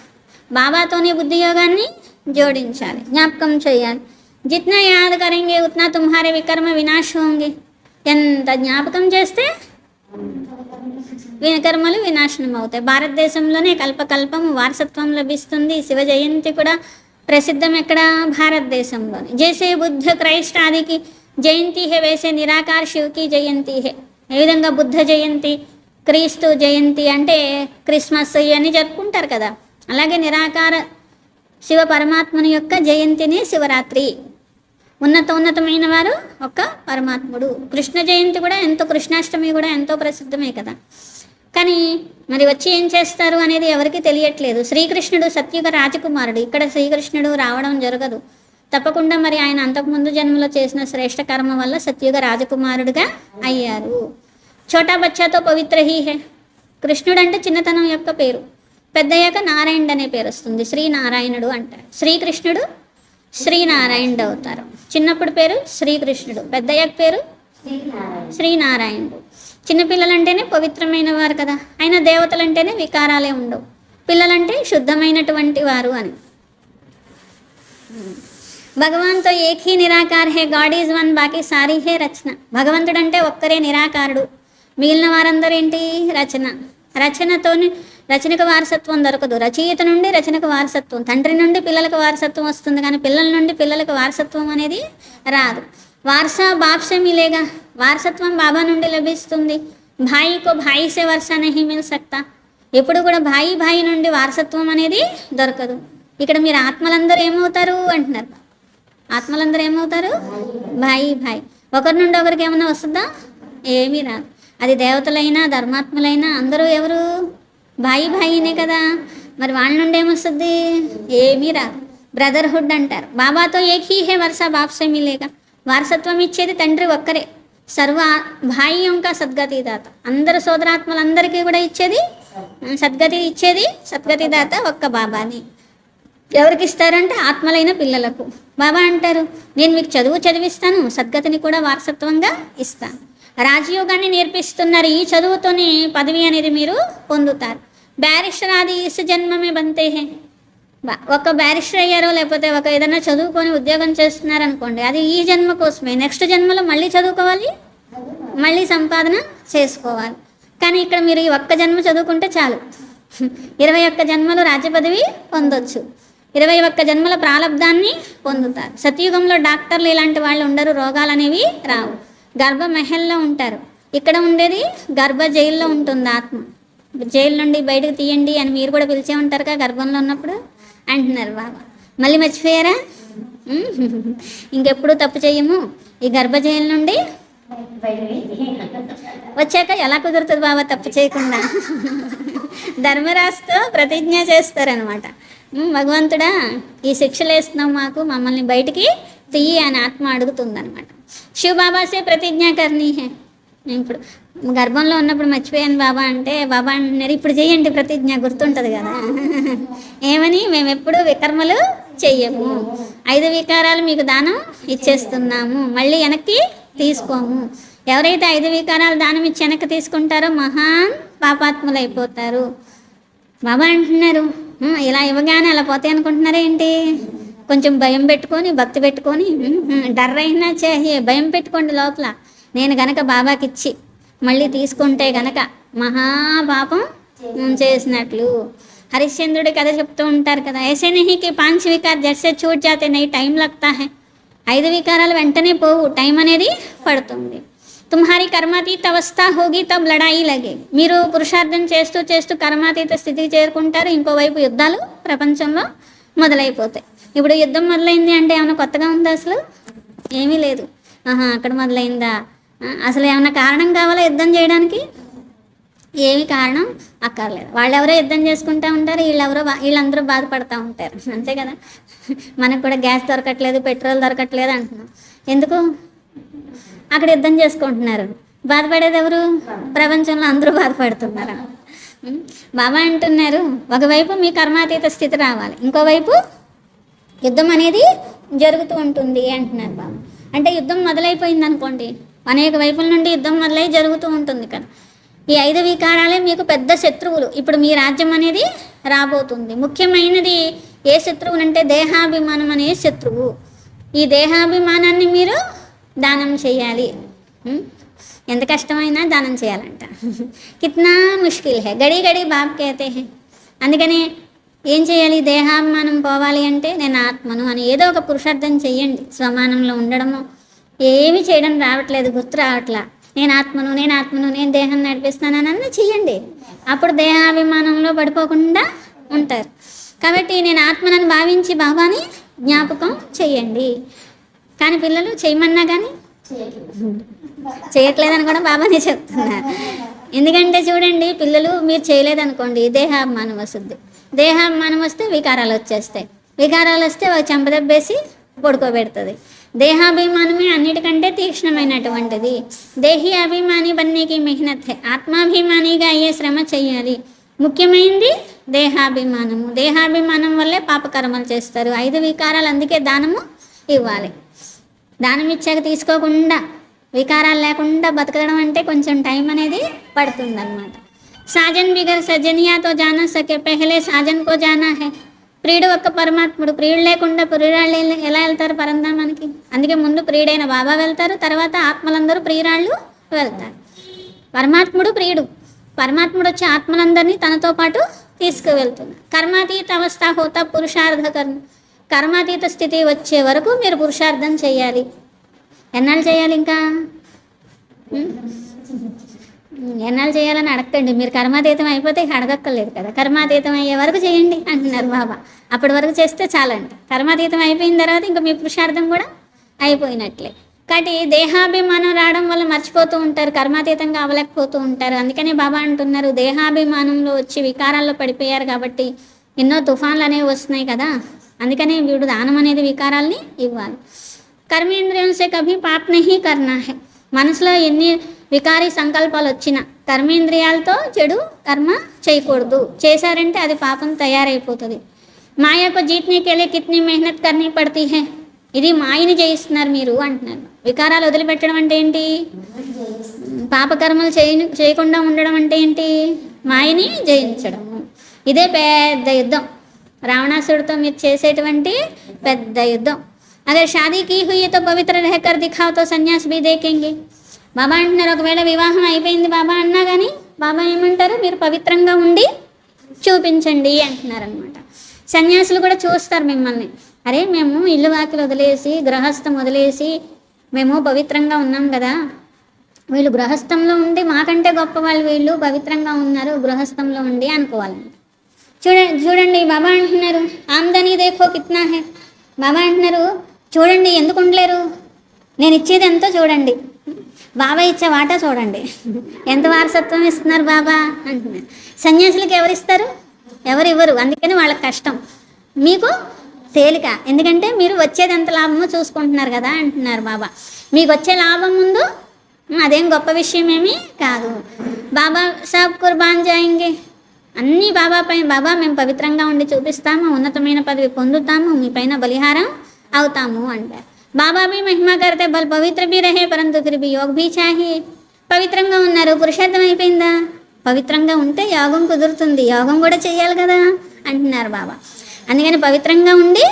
బాబాతోనే బుద్ధి యోగాన్ని జోడించాలి, జ్ఞాపకం చేయాలి. జిత్నా యాద్ కరెంగే ఉత్నా తుమ్హారే వికర్మ వినాశ హోంగే. ఎంత జ్ఞాపకం చేస్తే వికర్మలు వినాశనం అవుతాయి. భారతదేశంలోనే కల్పకల్పము వారసత్వం లభిస్తుంది. శివ జయంతి కూడా ప్రసిద్ధం ఎక్కడ? భారతదేశంలోనే. జైసే బుద్ధ క్రైస్ట్ ఆదికి జయంతి హే వేసే నిరాకార శివకి జయంతి హే. ఏ విధంగా బుద్ధ జయంతి, క్రీస్తు జయంతి అంటే క్రిస్మస్ ఇవన్నీ జరుపుకుంటారు కదా, అలాగే నిరాకార శివ పరమాత్మని యొక్క జయంతిని శివరాత్రి. ఉన్నతమైన వారు ఒక పరమాత్ముడు. కృష్ణ జయంతి కూడా ఎంతో, కృష్ణాష్టమి కూడా ఎంతో ప్రసిద్ధమే కదా. కానీ మరి వచ్చి ఏం చేస్తారు అనేది ఎవరికి తెలియట్లేదు. శ్రీకృష్ణుడు సత్యుగ రాజకుమారుడు. ఇక్కడ శ్రీకృష్ణుడు రావడం జరగదు. తప్పకుండా మరి ఆయన అంతకుముందు జన్మలో చేసిన శ్రేష్ఠ కర్మ వల్ల సత్యుగ రాజకుమారుడుగా అయ్యారు. ఛోటా బచ్చాతో పవిత్ర హీ హే. కృష్ణుడు అంటే చిన్నతనం యొక్క పేరు, పెద్దయ్యాక నారాయణుడు అనే పేరు వస్తుంది. శ్రీనారాయణుడు అంటారు. శ్రీకృష్ణుడు శ్రీనారాయణుడు అవుతారు. చిన్నప్పుడు పేరు శ్రీకృష్ణుడు, పెద్దయ్యాక పేరు శ్రీనారాయణుడు. చిన్నపిల్లలంటేనే పవిత్రమైన వారు కదా, అయినా దేవతలంటేనే వికారాలే ఉండవు. పిల్లలంటే శుద్ధమైనటువంటి వారు అని. భగవాన్తో ఏకీ నిరాకార్ హే, గాడ్ ఈజ్ వన్, బాకీ సారీ హే రచన. భగవంతుడు అంటే ఒక్కరే నిరాకారుడు, మిగిలిన వారందరూ ఏంటి? రచన. రచనకు వారసత్వం దొరకదు. రచయిత నుండి రచనకు వారసత్వం, తండ్రి నుండి పిల్లలకు వారసత్వం వస్తుంది, కానీ పిల్లల నుండి పిల్లలకు వారసత్వం అనేది రాదు. వారసా బాప్సే మిలేగా, వారసత్వం బాబా నుండి లభిస్తుంది. భాయికో భాయిసే వర్షా నహీ మిల్ సక్తా. ఎప్పుడు కూడా భాయి నుండి వారసత్వం అనేది దొరకదు. ఇక్కడ మీరు ఆత్మలందరూ ఏమవుతారు అంటున్నారు. ఆత్మలందరూ ఏమవుతారు? భాయి. ఒకరి నుండి ఒకరికి ఏమన్నా వస్తుందా? ఏమీ రాదు. అది దేవతలైనా ధర్మాత్ములైనా అందరూ ఎవరు? భాయినే కదా. మరి వాళ్ళ నుండి ఏమొస్తుంది? ఏమీ రాదు. బ్రదర్హుడ్ అంటారు. బాబాతో ఏకీ హే వర్షా బాప్సే మిలేగా. వారసత్వం ఇచ్చేది తండ్రి ఒక్కరే. సర్వ భాయి యొక్క సద్గతి దాత. అందరు సోదరాత్మలందరికీ కూడా ఇచ్చేది సద్గతి ఇచ్చేది సద్గతి దాత ఒక్క బాబాని. ఎవరికి ఇస్తారంటే ఆత్మలైన పిల్లలకు. బాబా అంటారు, నేను మీకు చదువు చదివిస్తాను, సద్గతిని కూడా వారసత్వంగా ఇస్తాను. రాజయోగాన్ని నేర్పిస్తున్నారు. ఈ చదువుతోనే పదవి అనేది మీరు పొందుతారు. బ్యారిస్టర్ ఆది ఇస్ జన్మమే బంతే హే. ఒక బ్యారిస్టర్ అయ్యారో లేకపోతే ఒక ఏదైనా చదువుకొని ఉద్యోగం చేస్తున్నారనుకోండి, అది ఈ జన్మ కోసమే. నెక్స్ట్ జన్మలో మళ్ళీ చదువుకోవాలి, మళ్ళీ సంపాదన చేసుకోవాలి. కానీ ఇక్కడ మీరు ఈ ఒక్క జన్మ చదువుకుంటే చాలు, 21 జన్మలు రాజ్య పదవి పొందొచ్చు, 21 జన్మల ప్రాలబ్ధాన్ని పొందుతారు. సత్యుగంలో డాక్టర్లు ఇలాంటి వాళ్ళు ఉండరు, రోగాలు అనేవి రావు. గర్భ మహల్లో ఉంటారు. ఇక్కడ ఉండేది గర్భ జైల్లో ఉంటుంది ఆత్మ. జైలు నుండి బయటకు తీయండి అని మీరు కూడా పిలిచే ఉంటారుగా గర్భంలో ఉన్నప్పుడు అంటున్నారు బాబా. మళ్ళీ మర్చిపోయారా? ఇంకెప్పుడు తప్పు చేయము. ఈ గర్భ జైలు నుండి వచ్చాక ఎలా కుదురుతుంది బాబా తప్పు చేయకుండా? ధర్మరాజుతో ప్రతిజ్ఞ చేస్తారనమాట. భగవంతుడా, ఈ శిక్షలు వేస్తున్నావు మాకు, మమ్మల్ని బయటికి తీయి అని ఆత్మ అడుగుతుందనమాట. శివ బాబాసే ప్రతిజ్ఞ కర్నీ హే. ఇప్పుడు గర్భంలో ఉన్నప్పుడు మర్చిపోయాను బాబా అంటే, బాబా అంటున్నారు ఇప్పుడు చేయండి ప్రతిజ్ఞ, గుర్తుంటుంది కదా. ఏమని? మేము ఎప్పుడు వికర్మలు చెయ్యము, 5 వికారాలు మీకు దానం ఇచ్చేస్తున్నాము, మళ్ళీ వెనక్కి తీసుకోము. ఎవరైతే 5 వికారాలు దానం ఇచ్చి వెనక్కి తీసుకుంటారో మహాన్ పాపాత్ములు అయిపోతారు. బాబా అంటున్నారు ఇలా ఇవ్వగానే అలా పోతాయి అనుకుంటున్నారా ఏంటి? కొంచెం భయం పెట్టుకొని, భక్తి పెట్టుకొని, డర్ అయినా భయం పెట్టుకోండి లోపల. నేను గనక బాబాకి ఇచ్చి మళ్ళీ తీసుకుంటే గనక మహాపాపం చేసినట్లు. హరిశ్చంద్రుడి కథ చెప్తూ ఉంటారు కదా, ऐसे नहीं कि 5 వికార్ జట్సే छूट जाते नहीं टाइम लगता है. 5 వికారాలు వెంటనే పోవు, టైం అనేది పడుతుంది. తుమ్హారీ కర్మాతీత అవస్థ హోగి తబ్ లడాయి లగే. మీరు పురుషార్థం చేస్తూ చేస్తూ కర్మాతీత స్థితికి చేరుకుంటారు. ఇంకోవైపు యుద్ధాలు ప్రపంచంలో మొదలైపోతాయి. ఇప్పుడు యుద్ధం మొదలైంది అంటే ఏమైనా కొత్తగా ఉందా? అసలు ఏమీ లేదు. అక్కడ మొదలైందా? అసలు ఏమైనా కారణం కావాలా యుద్ధం చేయడానికి? ఏమి కారణం అక్కర్లేదు. వాళ్ళెవరో యుద్ధం చేసుకుంటూ ఉంటారు, వీళ్ళందరూ బాధపడుతూ ఉంటారు, అంతే కదా. మనకు కూడా గ్యాస్ దొరకట్లేదు, పెట్రోల్ దొరకట్లేదు అంటున్నాం. ఎందుకు? అక్కడ యుద్ధం చేసుకుంటున్నారు. బాధపడేది ఎవరు? ప్రపంచంలో అందరూ బాధపడుతున్నారు. బాబా అంటున్నారు, ఒకవైపు మీ కర్మాతీత స్థితి రావాలి, ఇంకోవైపు యుద్ధం అనేది జరుగుతూ ఉంటుంది అంటున్నారు బాబా. అంటే యుద్ధం మొదలైపోయింది అనుకోండి, అనేక వైపుల నుండి యుద్ధం మొదలై జరుగుతూ ఉంటుంది కదా. ఈ 5 వికారాలే మీకు పెద్ద శత్రువులు. ఇప్పుడు మీ రాజ్యం అనేది రాబోతుంది. ముఖ్యమైనది ఏ శత్రువు అంటే దేహాభిమానం అనే శత్రువు. ఈ దేహాభిమానాన్ని మీరు దానం చేయాలి. ఎంత కష్టమైనా దానం చేయాలంట. కిత్నా ముష్కిల్ హే, గడి గడి బాబ్ కేతే హే. అందుకని ఏం చేయాలి? దేహాభిమానం పోవాలి అంటే నేను ఆత్మను అని ఏదో ఒక పురుషార్థం చెయ్యండి. స్వమానంలో ఉండడము ఏమి చేయడం రావట్లేదు, గుర్తు రావట్లా. నేను ఆత్మను నేను దేహం నడిపిస్తానని అన్న చెయ్యండి. అప్పుడు దేహాభిమానంలో పడిపోకుండా ఉంటారు. కాబట్టి నేను ఆత్మనని భావించి బాబాని జ్ఞాపకం చెయ్యండి. కానీ పిల్లలు చేయమన్నా కానీ చేయట్లేదని కూడా బాబానే చెప్తున్నారు. ఎందుకంటే చూడండి, పిల్లలు మీరు చేయలేదనుకోండి దేహాభిమానం వస్తుంది. దేహాభిమానం వస్తే వికారాలు వచ్చేస్తాయి. వికారాలు వస్తే ఒక చెంపదెబ్బేసి పడుకోబెడుతుంది. దేహాభిమానమే అన్నిటికంటే తీక్ష్ణమైనటువంటిది. దేహి అభిమాని బన్నీకి మెహనత్ హే. ఆత్మాభిమానిగా అయ్యే శ్రమ చెయ్యాలి. ముఖ్యమైనది దేహాభిమానము. దేహాభిమానం వల్లే పాపకర్మలు చేస్తారు. 5 వికారాలు, అందుకే దానము ఇవ్వాలి. దానం ఇచ్చాక తీసుకోకుండా వికారాలు లేకుండా బతకడం అంటే కొంచెం టైం అనేది పడుతుందన్నమాట. సాజన్ బిగర్ సజనియాతో జానా సకే పెహలే సాజన్కో జానా హే. ప్రియుడు ఒక్క పరమాత్ముడు. ప్రియుడు లేకుండా ప్రియురాళ్ళు ఎలా వెళ్తారు పరంధామానికి? అందుకే ముందు ప్రియుడైన బాబా వెళ్తారు, తర్వాత ఆత్మలందరూ ప్రియురాళ్ళు వెళ్తారు. పరమాత్ముడు ప్రియుడు. పరమాత్ముడు వచ్చి ఆత్మలందరినీ తనతో పాటు తీసుకువెళ్తున్నారు. కర్మాతీత అవస్థ హోతా పురుషార్థ కర్మ. కర్మాతీత స్థితి వచ్చే వరకు మీరు పురుషార్థం చేయాలి. ఎన్నాళ్ళు చేయాలి? ఇంకా ఎన్నాళ్ళు చేయాలని అడగండి. మీరు కర్మాతీతం అయిపోతే అడగక్కర్లేదు కదా. కర్మాతీతం అయ్యే వరకు చేయండి అంటున్నారు బాబా. అప్పటి వరకు చేస్తే చాలండి. కర్మాతీతం అయిపోయిన తర్వాత ఇంకా మీ పురుషార్థం కూడా అయిపోయినట్లే. కాబట్టి దేహాభిమానం రావడం వల్ల మర్చిపోతూ ఉంటారు, కర్మాతీతంగా అవ్వలేకపోతూ ఉంటారు. అందుకనే బాబా అంటున్నారు, దేహాభిమానంలో వచ్చి వికారాల్లో పడిపోయారు కాబట్టి ఎన్నో తుఫాన్లు అనేవి వస్తున్నాయి కదా. అందుకనే వీడు దానం అనేది వికారాల్ని ఇవ్వాలి. కర్మేంద్రియం సే కభీ పాప్ నహీ కర్నా హై. మనసులో ఎన్ని వికారీ సంకల్పాలు వచ్చినా కర్మేంద్రియాలతో చెడు కర్మ చేయకూడదు. చేశారంటే అది పాపం తయారైపోతుంది. మాయకు జీతనే కెళ్ళి కిత్నీ మెహనత్ కర్నీ పడతీ హై. ఇది మాయని జయిస్తున్నారు మీరు అంటున్నారు. వికారాలు వదిలిపెట్టడం అంటే ఏంటి? పాపకర్మలు చేయకుండా ఉండడం అంటే ఏంటి? మాయని జయించడం. ఇదే పెద్ద యుద్ధం. రావణాసుడితో మీరు చేసేటువంటి పెద్ద యుద్ధం. అగర్ షాదీ కీ హుయి తో పవిత్ర రహకర్ దిఖావ్ తో సన్యాస్ భీ దేఖేంగే. బాబా అంటున్నారు, ఒకవేళ వివాహం అయిపోయింది బాబా అన్నా కానీ బాబా ఏమంటారు? మీరు పవిత్రంగా ఉండి చూపించండి అంటున్నారనమాట. సన్యాసులు కూడా చూస్తారు మిమ్మల్ని. అరే మేము ఇల్లు వాకిలు వదిలేసి గృహస్థం వదిలేసి మేము పవిత్రంగా ఉన్నాం కదా, వీళ్ళు గృహస్థంలో ఉండి మాకంటే గొప్ప వాళ్ళు, వీళ్ళు పవిత్రంగా ఉన్నారు గృహస్థంలో ఉండి అనుకోవాలంట. చూడండి బాబా అంటున్నారు, ఆమ్దనీ దేఖో కిత్నా హే. బాబా అంటున్నారు, చూడండి ఎందుకు ఉండలేరు, నేను ఇచ్చేది ఎంతో చూడండి, బాబా ఇచ్చే వాటా చూడండి, ఎంత వారసత్వం ఇస్తున్నారు బాబా అంటున్నారు. సన్యాసులకు ఎవరిస్తారు? ఎవరు ఇవ్వరు. అందుకని వాళ్ళకి కష్టం, మీకు తేలిక. ఎందుకంటే మీరు వచ్చేది ఎంత లాభమో చూసుకుంటున్నారు కదా అంటున్నారు బాబా. మీకు వచ్చే లాభం ముందు అదేం గొప్ప విషయం ఏమీ కాదు. బాబా సబ్ కుర్బాన్ జాయింగే. అన్నీ బాబా పైన, బాబా మేము పవిత్రంగా ఉండి చూపిస్తాము, ఉన్నతమైన పదవి పొందుతాము, మీ పైన బలిహారం అవుతాము అంటారు. బాబా భీ మహిమా కరితే బల్ పవిత్ర భీ రహే పరంతు ఫిర్ భీ యోగ్ భీ చాహియే. పవిత్రంగా ఉన్నారు, పురుషార్థం అయిపోయిందా? పవిత్రంగా ఉంటే యోగం కుదురుతుంది, యోగం కూడా చేయాలి కదా అంటున్నారు బాబా. అందుకని పవిత్రంగా ఉండి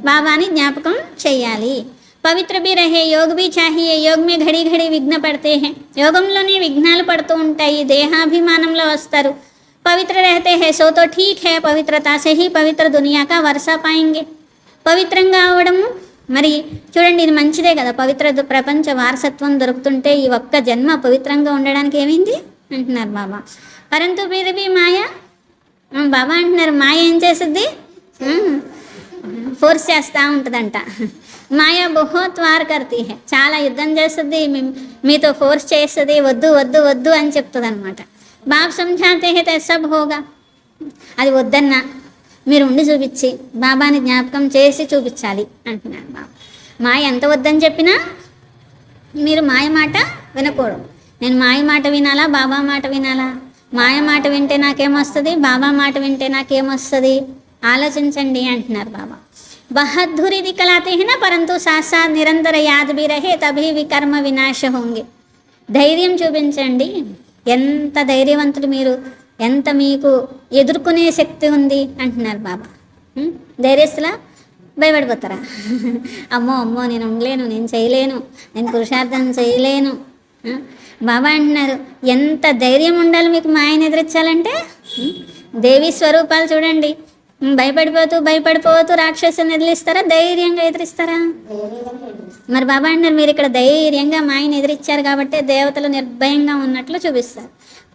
బాబాని జ్ఞాపకం చేయాలి. పవిత్ర భీ రహే యోగ్ భీ చాహియే. యోగ్ మే ఘడి ఘడి విఘ్న పడితే హే. యోగంలోనే విఘ్నాలు పడుతూ ఉంటాయి, దేహాభిమానంలో వస్తారు. పవిత్ర రహతే హే సో తో ఠీక్ హే. పవిత్రతా సే హీ పవిత్ర దునియా కా వర్షా పాయింగే. పవిత్రంగా అవడము మరి చూడండి, ఇది మంచిదే కదా. పవిత్ర ప్రపంచ వారసత్వం దొరుకుతుంటే ఈ ఒక్క జన్మ పవిత్రంగా ఉండడానికి ఏమైంది అంటున్నారు బాబా. పరంతు బీ మాయ. బాబా అంటున్నారు, మాయ ఏం చేస్తుంది? ఫోర్స్ చేస్తూ ఉంటుందంట. మాయా బహుత్ వార్ కర్తీ హే. చాలా యుద్ధం చేస్తుంది, మీతో ఫోర్స్ చేస్తుంది, వద్దు వద్దు వద్దు అని చెప్తుంది అనమాట. బాబ్ సమझाते हैं तो सब होगा. అది వద్దన్నా మీరు ఉండి చూపించి బాబాని జ్ఞాపకం చేసి చూపించాలి అంటున్నారు బాబా. మాయ ఎంత వద్దని చెప్పినా మీరు మాయ మాట వినకూడదు. నేను మాయ మాట వినాలా, బాబా మాట వినాలా? మాయ మాట వింటే నాకేమొస్తుంది, బాబా మాట వింటే నాకేమొస్తుంది? ఆలోచించండి అంటున్నారు బాబా. బహద్దురి దిక్కలాతే హే నా పరంతు సాత్ సాత్ నిరంతర యాద్ భీ రహే తభీ వికర్మ వినాశ హోంగే. ధైర్యం చూపించండి, ఎంత ధైర్యవంతులు మీరు, ఎంత మీకు ఎదుర్కొనే శక్తి ఉంది అంటున్నారు బాబా. ధైర్యస్తులా భయపడిపోతారా? అమ్మో అమ్మో నేను ఉండలేను, నేను చేయలేను, నేను పురుషార్థం చేయలేను. బాబా అంటున్నారు ఎంత ధైర్యం ఉండాలి మీకు మాయను ఎదిరించాలంటే. దేవి స్వరూపాలు చూడండి, భయపడిపోతూ రాక్షసుని ఎదిరిస్తారా, ధైర్యంగా ఎదిరిస్తారా? మరి బాబా అంటున్నారు మీరు ఇక్కడ ధైర్యంగా మాయను ఎదిరించారు కాబట్టి దేవతలు నిర్భయంగా ఉన్నట్లు చూపిస్తారు.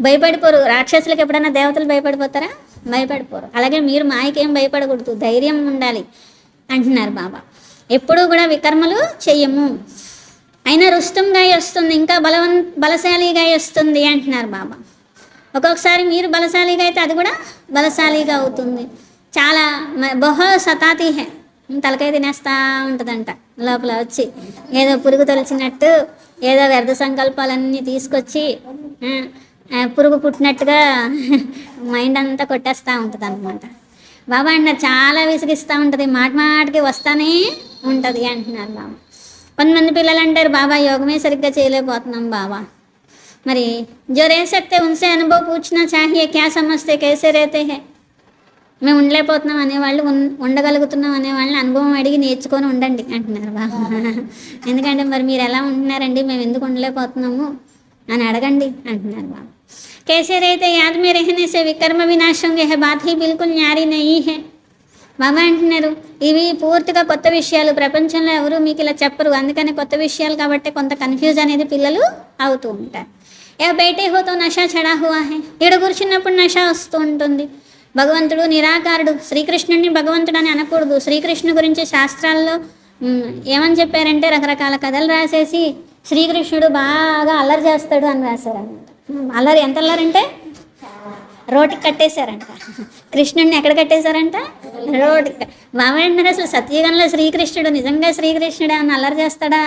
భయపడిపోరు. రాక్షసులకు ఎప్పుడైనా దేవతలు భయపడిపోతారా? భయపడిపోరు. అలాగే మీరు మాయకేం భయపడకూడదు, ధైర్యం ఉండాలి అంటున్నారు బాబా. ఎప్పుడూ కూడా వికర్మలు చెయ్యము. అయినా రుస్తుంగా వస్తుంది, ఇంకా బలశాలిగా వస్తుంది అంటున్నారు బాబా. ఒక్కొక్కసారి మీరు బలశాలిగా అయితే అది కూడా బలశాలిగా అవుతుంది. చాలా బహు సతాతి హే, తలకాయ తినేస్తూ ఉంటుందంట లోపల వచ్చి, ఏదో పురుగు తొలిచినట్టు ఏదో వ్యర్థ సంకల్పాలన్నీ తీసుకొచ్చి పురుగు పుట్టినట్టుగా మైండ్ అంతా కొట్టేస్తూ ఉంటుంది అనమాట. బాబా అంటున్నారు చాలా విసిగిస్తూ ఉంటుంది, మాటికి వస్తానే ఉంటుంది అంటున్నారు బాబా. కొంతమంది పిల్లలు అంటారు బాబా యోగమే సరిగ్గా చేయలేకపోతున్నాం బాబా. మరి జో రే సక్తే ఉన్సే అనుభవ్ పూछना चाहिए क्या समझते कैसे रहते हैं. మేము ఉండలేకపోతున్నాం అనేవాళ్ళు, ఉండగలుగుతున్నాం అనేవాళ్ళని అనుభవం అడిగి నేర్చుకొని ఉండండి అంటున్నారు బాబా. ఎందుకంటే మరి మీరు ఎలా ఉంటున్నారండి, మేము ఎందుకు ఉండలేకపోతున్నాము అని అడగండి అంటున్నారు బాబా. कैसे रहते याद में रहने से विकर्म विनाश होंगे है बात ही बिल्कुल न्यारी नहीं है. బాబా అంటున్నారు ఇవి పూర్తిగా కొత్త విషయాలు, ప్రపంచంలో ఎవరు మీకు ఇలా చెప్పరు, అందుకని కొత్త విషయాలు కాబట్టి కొంత కన్ఫ్యూజ్ అనేది పిల్లలు అవుతూ ఉంటారు. ఏ బయటే హోతో నషా చడా హువా హే, ఈడ కూర్చున్నప్పుడు నషా వస్తూ ఉంటుంది. భగవంతుడు నిరాకారుడు, శ్రీకృష్ణుడిని భగవంతుడు అని అనకూడదు. శ్రీకృష్ణు గురించి శాస్త్రాల్లో ఏమని చెప్పారంటే రకరకాల కథలు రాసేసి శ్రీకృష్ణుడు బాగా అల్లరి చేస్తాడు అని రాశారన్నమాట. అల్లరి ఎంత అల్లరంటే రోడ్డుకి కట్టేశారంట. కృష్ణుడిని ఎక్కడ కట్టేశారంట? రోడ్డుకి. బాబా అంటున్నారు అసలు సత్యయుగంలో శ్రీకృష్ణుడు నిజంగా శ్రీకృష్ణుడు అని అల్లరి చేస్తాడా?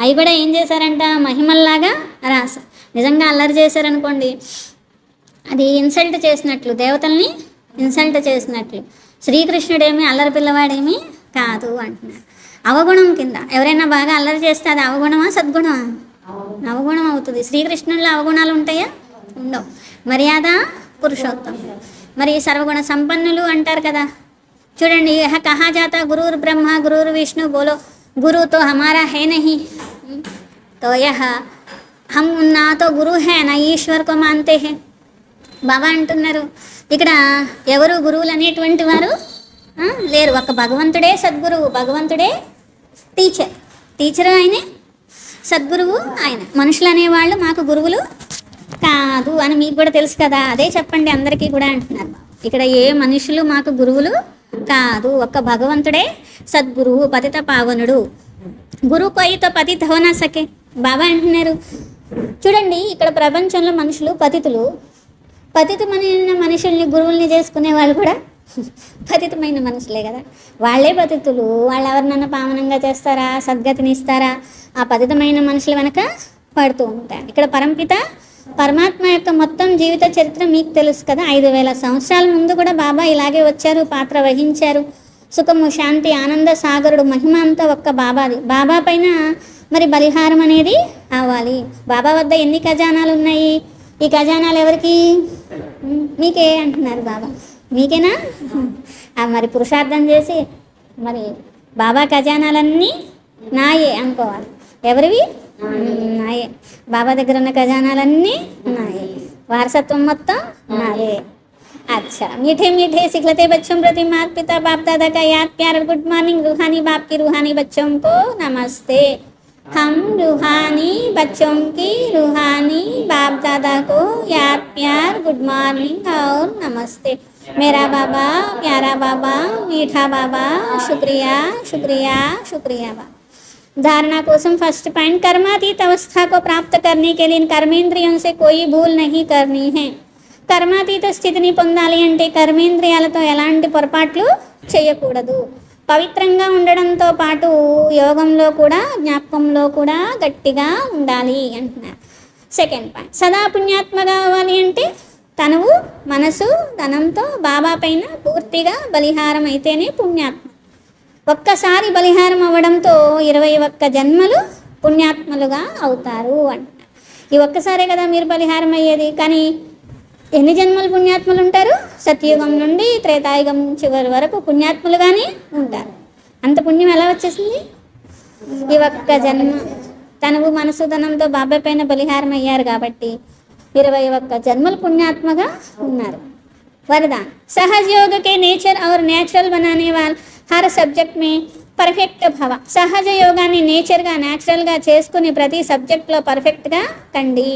అవి కూడా ఏం చేశారంట, మహిమల్లాగా రాశారు. నిజంగా అల్లరి చేశారనుకోండి అది ఇన్సల్ట్ చేసినట్లు, దేవతల్ని ఇన్సల్ట్ చేసినట్లు. శ్రీకృష్ణుడేమి అల్లరి పిల్లవాడేమి కాదు అంటున్నారు. అవగుణం కింద ఎవరైనా బాగా అల్లరి చేస్తే అది అవగుణమా సద్గుణమా? అవగుణం అవుతుంది. శ్రీకృష్ణుల్లో అవగుణాలు ఉంటాయా? ఉండవు. మర్యాద పురుషోత్తం. మరి సర్వగుణ సంపన్నులు అంటారు కదా, చూడండి. యహ కహా జాతా గురుర్ బ్రహ్మ గురుర్ విష్ణు బోలో గురు తో హమారా హై నహీ తో యహ హమ్ నా తో గురు హై నా ఈశ్వర్ కో మాన్తే హై. బాబా అంటున్నారు ఇక్కడ ఎవరు గురువులు అనేటువంటి వారు లేరు. ఒక భగవంతుడే సద్గురువు, భగవంతుడే టీచరు ఆయనే, సద్గురువు ఆయన. మనుషులు అనేవాళ్ళు మాకు గురువులు కాదు అని మీకు కూడా తెలుసు కదా, అదే చెప్పండి అందరికీ కూడా అంటున్నారు. ఇక్కడ ఏ మనుషులు మాకు గురువులు కాదు, ఒక్క భగవంతుడే సద్గురువు, పతిత పావనుడు. గురు కొయ్యితో పతిత హోనా సకే. బాబా అంటున్నారు చూడండి ఇక్కడ ప్రపంచంలో మనుషులు పతితమైన మనుషుల్ని గురువుల్ని చేసుకునే వాళ్ళు కూడా పతితమైన మనుషులే కదా. వాళ్ళే పతితులు. వాళ్ళు ఎవరినన్నా పావనంగా చేస్తారా, సద్గతిని ఇస్తారా? ఆ పతితమైన మనుషుల వెనక పడుతూ ఉంటారు. ఇక్కడ పరంపిత పరమాత్మ యొక్క మొత్తం జీవిత చరిత్ర మీకు తెలుసు కదా. 5000 సంవత్సరాల ముందు కూడా బాబా ఇలాగే వచ్చారు, పాత్ర వహించారు. సుఖము, శాంతి, ఆనంద సాగరుడు, మహిమ అంతా ఒక్క బాబాది. బాబా పైన మరి బలిహారం అనేది అవ్వాలి. బాబా వద్ద ఎన్ని ఖజానాలు ఉన్నాయి? ఈ ఖజానాలు ఎవరికి? మీకే అంటున్నారు బాబా. మీకేనా? మరి పురుషార్థం చేసి మరి బాబా ఖజానాలన్నీ నాయే అనుకోవాలి. ఎవరివి? నాయే. బాబా దగ్గర ఉన్న ఖజానాలన్నీ నాయే, వారసత్వం మొత్తం నాయే. अच्छा मीठे मीठे सिखलते बच्चों प्रति माता पिता बाप दादा का याद प्यार गुड मॉर्निंग रूहानी बाप की रूहानी बच्चों को नमस्ते. हम रूहानी बच्चों की रूहानी बाप दादा को याद प्यार गुड मॉर्निंग और नमस्ते. मेरा बाबा, प्यारा बाबा, मीठा बाबा, शुक्रिया शुक्रिया शुक्रिया बाबा. धारणा कोसम फर्स्ट पॉइंट, कर्मातीत अवस्था को प्राप्त करने के लिए इन कर्मेंद्रियों से कोई भूल नहीं करनी है. కర్మాతీత స్థితిని పొందాలి అంటే కర్మేంద్రియాలతో ఎలాంటి పొరపాట్లు చేయకూడదు. పవిత్రంగా ఉండడంతో పాటు యోగంలో కూడా జ్ఞాపకంలో కూడా గట్టిగా ఉండాలి అంటున్నారు. సెకండ్ పాయింట్, సదా పుణ్యాత్మగా అవ్వాలి అంటే తనువు, మనసు, ధనంతో బాబా పైన పూర్తిగా బలిహారం అయితేనే పుణ్యాత్మ. ఒక్కసారి బలిహారం అవ్వడంతో 21 జన్మలు పుణ్యాత్మలుగా అవుతారు అంటున్నారు. ఈ ఒక్కసారే కదా మీరు పరిహారం అయ్యేది. కానీ ఎన్ని జన్మలు పుణ్యాత్ములు ఉంటారు? సత్యుగం నుండి త్రేతాయుగం చివరి వరకు పుణ్యాత్ములుగానే ఉంటారు. అంత పుణ్యం ఎలా వచ్చేసింది? ఈ ఒక్క జన్మ తనవు మనసు ధనంతో బాబాయ్ పైన బలిహారం అయ్యారు కాబట్టి 21 జన్మలు పుణ్యాత్మగా ఉన్నారు. वरदान सहज योग के नेचर और नेचुरल बनाने वाल हर सब्जेक्ट में పర్ఫెక్ట్ భవ. సహజ యోగాన్ని నేచర్గా న్యాచురల్గా చేసుకుని ప్రతి సబ్జెక్ట్లో పర్ఫెక్ట్గా కండి.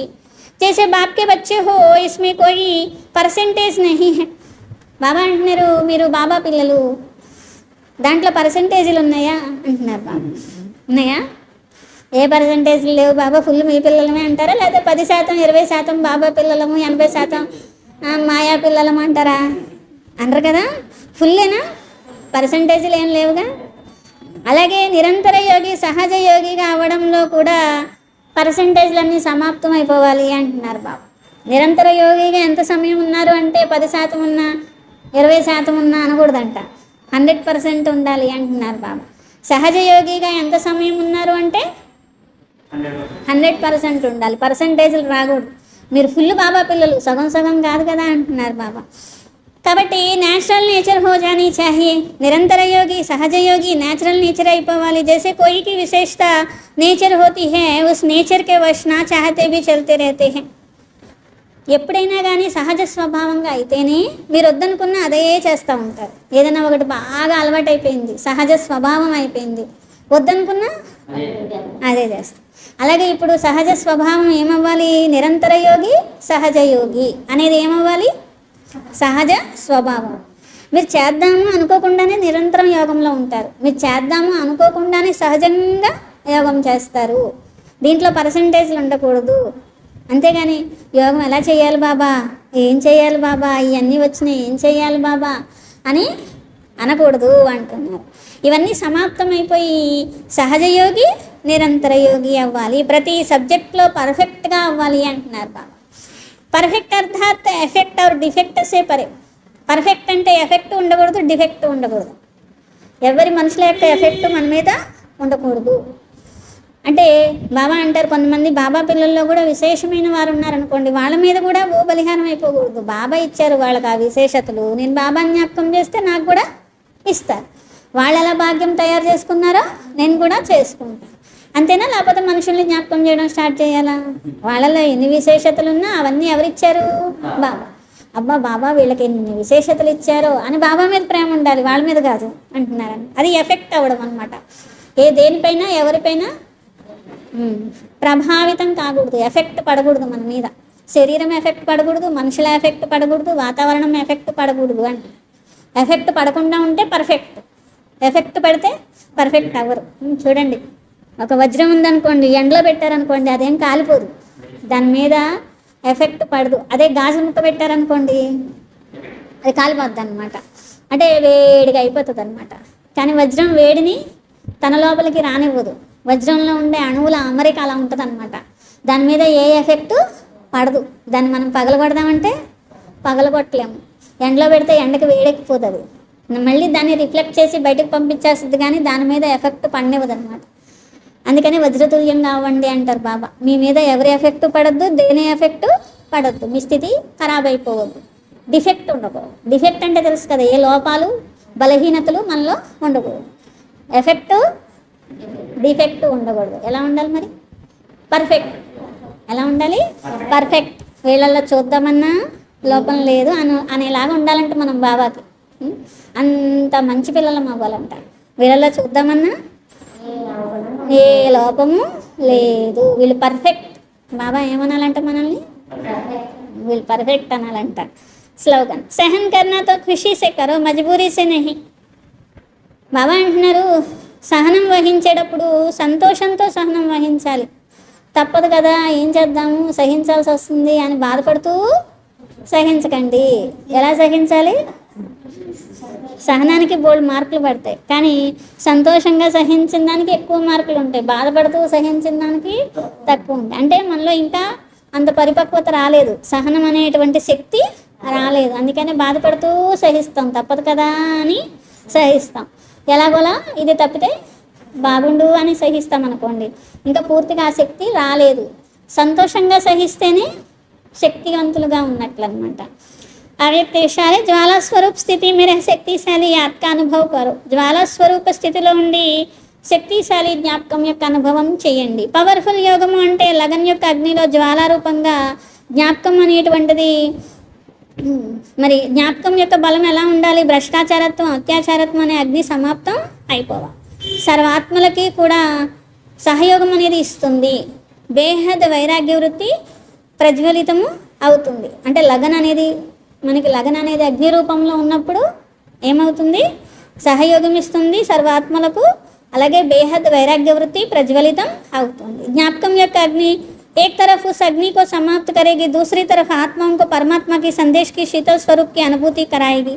జైసే బాప్ కే బచ్చే హో ఇస్మే కోయి పర్సెంటేజ్ నహీ హై. బాబా అంటున్నారు మీరు బాబా పిల్లలు, దాంట్లో పర్సెంటేజీలు ఉన్నాయా అంటున్నారు. బాబా ఉన్నాయా? ఏ పర్సెంటేజ్లు లేవు బాబా, ఫుల్ మీ పిల్లలమే అంటారా? లేదా 10%, 20% బాబా పిల్లలము, 80% మాయా పిల్లలము అంటారా? అనరు కదా. ఫుల్లేనా? పర్సెంటేజీలు ఏం లేవుగా. అలాగే నిరంతర యోగి సహజ యోగిగా అవ్వడంలో కూడా పర్సెంటేజ్లన్నీ సమాప్తం అయిపోవాలి అంటున్నారు బాబా. నిరంతర యోగిగా ఎంత సమయం ఉన్నారు అంటే 10% ఉన్నా 20% ఉన్నా అనకూడదంట, 100% ఉండాలి అంటున్నారు బాబా. సహజ యోగిగా ఎంత సమయం ఉన్నారు అంటే 100% ఉండాలి, పర్సెంటేజ్లు రాకూడదు. మీరు ఫుల్ బాబా పిల్లలు, సగం సగం కాదు కదా అంటున్నారు బాబా. కాబట్టి నేచురల్ నేచర్ హో జానీ చాహియే. నిరంతర యోగి సహజ యోగి నేచురల్ నేచర్ అయిపోవాలి. జైసే కోయికి విశేషత నేచర్ హోతీ హై, ఉస్ నేచర్ కే వశ్ నా చాహతే భీ చల్తే రహతే హై. ఎప్పుడైనా కానీ సహజ స్వభావంగా అయితేనే మీరు వద్దనుకున్న అదే చేస్తూ ఉంటారు. ఏదైనా ఒకటి బాగా అలవాటైపోయింది, సహజ స్వభావం అయిపోయింది, వద్దనుకున్నా అదే చేస్తాం. అలాగే ఇప్పుడు సహజ స్వభావం ఏమవ్వాలి? నిరంతర యోగి సహజ యోగి అనేది ఏమవ్వాలి? సహజ స్వభావం. మీరు చేద్దాము అనుకోకుండానే నిరంతరం యోగంలో ఉంటారు, మీరు చేద్దాము అనుకోకుండానే సహజంగా యోగం చేస్తారు. దీంట్లో పర్సంటేజ్లు ఉండకూడదు. అంతేగాని యోగం ఎలా చేయాలి బాబా, ఏం చేయాలి బాబా, ఇవన్నీ వచ్చినాయి ఏం చేయాలి బాబా అని అనకూడదు అంటున్నారు. ఇవన్నీ సమాప్తమైపోయి సహజ యోగి నిరంతర యోగి అవ్వాలి, ప్రతి సబ్జెక్ట్లో పర్ఫెక్ట్గా అవ్వాలి అంటున్నారు బాబా. పర్ఫెక్ట్ అర్థాత్ ఎఫెక్ట్ ఆర్ డిఫెక్ట్ సే పరే. పర్ఫెక్ట్ అంటే ఎఫెక్ట్ ఉండకూడదు, డిఫెక్ట్ ఉండకూడదు. ఎవరి మనుషుల యొక్క ఎఫెక్ట్ మన మీద ఉండకూడదు. అంటే బాబా అంటారు కొంతమంది బాబా పిల్లల్లో కూడా విశేషమైన వారు ఉన్నారనుకోండి, వాళ్ళ మీద కూడా ఓ బలిహారం అయిపోకూడదు. బాబా ఇచ్చారు వాళ్ళకి ఆ విశేషతలు, నేను బాబా జ్ఞాపకం చేస్తే నాకు కూడా ఇస్తారు. వాళ్ళు ఎలా భాగ్యం తయారు చేసుకున్నారో నేను కూడా చేసుకుంటాను. అంతేనా? లేకపోతే మనుషుల్ని జ్ఞాపకం చేయడం స్టార్ట్ చేయాలా? వాళ్ళలో ఎన్ని విశేషతలు ఉన్నా అవన్నీ ఎవరిచ్చారు? బాబా. అబ్బా బాబా వీళ్ళకి ఎన్ని విశేషతలు ఇచ్చారో అని బాబా మీద ప్రేమ ఉండాలి, వాళ్ళ మీద కాదు అంటున్నారని. అది ఎఫెక్ట్ అవ్వడం అనమాట. దేనిపైన ఎవరిపైన ప్రభావితం కాకూడదు, ఎఫెక్ట్ పడకూడదు మన మీద. శరీరం ఎఫెక్ట్ పడకూడదు, మనుషుల ఎఫెక్ట్ పడకూడదు, వాతావరణం ఎఫెక్ట్ పడకూడదు అంట. ఎఫెక్ట్ పడకుండా ఉంటే పర్ఫెక్ట్, ఎఫెక్ట్ పడితే పర్ఫెక్ట్ అవ్వరు. చూడండి, ఒక వజ్రం ఉందనుకోండి, ఎండలో పెట్టారనుకోండి అదేం కాలిపోదు, దాని మీద ఎఫెక్ట్ పడదు. అదే గాజు ముక్క పెట్టారనుకోండి అది కాలిపోద్ది అనమాట, అంటే వేడిగా అయిపోతుంది అనమాట. కానీ వజ్రం వేడిని తన లోపలికి రానివ్వదు. వజ్రంలో ఉండే అణువుల అమరిక అలా ఉంటుంది అనమాట. దాని మీద ఏ ఎఫెక్ట్ పడదు. దాన్ని మనం పగలగొడదామంటే పగలగొట్టలేము, ఎండలో పెడితే ఎండకి వేడెక్కిపోతుంది, మళ్ళీ దాన్ని రిఫ్లెక్ట్ చేసి బయటకు పంపించేస్తుంది, కానీ దాని మీద ఎఫెక్ట్ పడనివ్వదు అనమాట. అందుకని వజ్రతుల్యంగా అవ్వండి అంటారు బాబా. మీ మీద ఎవరి ఎఫెక్ట్ పడద్దు, దేని ఎఫెక్ట్ పడద్దు, మీ స్థితి ఖరాబ్ అయిపోవద్దు, డిఫెక్ట్ ఉండకూడదు. డిఫెక్ట్ అంటే తెలుసు కదా, ఏ లోపాలు బలహీనతలు మనలో ఉండకూడదు. ఎఫెక్ట్ డిఫెక్ట్ ఉండకూడదు. ఎలా ఉండాలి మరి? పర్ఫెక్ట్. ఎలా ఉండాలి? పర్ఫెక్ట్. వీళ్ళల్లో చూద్దామన్నా లోపం లేదు అనేలాగా ఉండాలంటే మనం బాబాకి అంత మంచి పిల్లలం అవ్వాలంట. వీళ్ళల్లో చూద్దామన్నా ఏ లోపము లేదు, వీళ్ళు పర్ఫెక్ట్. బాబా ఏమనాలంట మనల్ని? వీళ్ళు పర్ఫెక్ట్ అనాలంట. స్లోగన్ సహన్ కర్నాతో ఖుషీ సే కరో మజ్బూరీ సే నహీ. బాబా అంటున్నారు సహనం వహించేటప్పుడు సంతోషంతో సహనం వహించాలి. తప్పదు కదా, ఏం చేద్దాము, సహించాల్సి వస్తుంది అని బాధపడుతూ సహించకండి. ఎలా సహించాలి? సహనానికి బోల్డ్ మార్కులు పడతాయి, కానీ సంతోషంగా సహించిన దానికి ఎక్కువ మార్కులు ఉంటాయి, బాధపడుతూ సహించిన దానికి తక్కువ ఉంటాయి. అంటే మనలో ఇంకా అంత పరిపక్వత రాలేదు, సహనం అనేటువంటి శక్తి రాలేదు. అందుకని బాధపడుతూ సహిస్తాం, తప్పదు కదా అని సహిస్తాం. ఎలాగోలా ఇది తప్పితే బాగుండు అని సహిస్తాం అనుకోండి, ఇంకా పూర్తిగా ఆ శక్తి రాలేదు. సంతోషంగా సహిస్తేనే శక్తివంతులుగా ఉన్నట్లు అనమాట. అవ్యక్తేశాలే జ్వాలా స్వరూప్ స్థితి మీరు శక్తిశాలి యాత్క అనుభవ కరు. జ్వాలా స్వరూప స్థితిలో ఉండి శక్తిశాలి జ్ఞాపకం యొక్క అనుభవం చేయండి. పవర్ఫుల్ యోగము అంటే లగన్ యొక్క అగ్నిలో జ్వాలారూపంగా జ్ఞాపకం అనేటువంటిది. మరి జ్ఞాపకం యొక్క బలం ఎలా ఉండాలి? భ్రష్టాచారత్వం, అత్యాచారత్వం అనే అగ్ని సమాప్తం అయిపోవాలి. సర్వాత్మలకి కూడా సహయోగం అనేది ఇస్తుంది. బేహద్ వైరాగ్య వృత్తి ప్రజ్వలితము అవుతుంది. అంటే లగన్ అనేది మనకి లగన్ అనేది అగ్ని రూపంలో ఉన్నప్పుడు ఏమవుతుంది? సహయోగం ఇస్తుంది సర్వాత్మలకు. అలాగే బేహద్ వైరాగ్య వృత్తి ప్రజ్వలితం అవుతుంది. ज्ञापकम యొక్క अग्नि एक तरफ उस अग्नि को समाप्त करेगी, दूसरी तरफ आत्माओं को परमात्मा की संदेश की शीतल स्वरूप की अनुभूति कराएगी.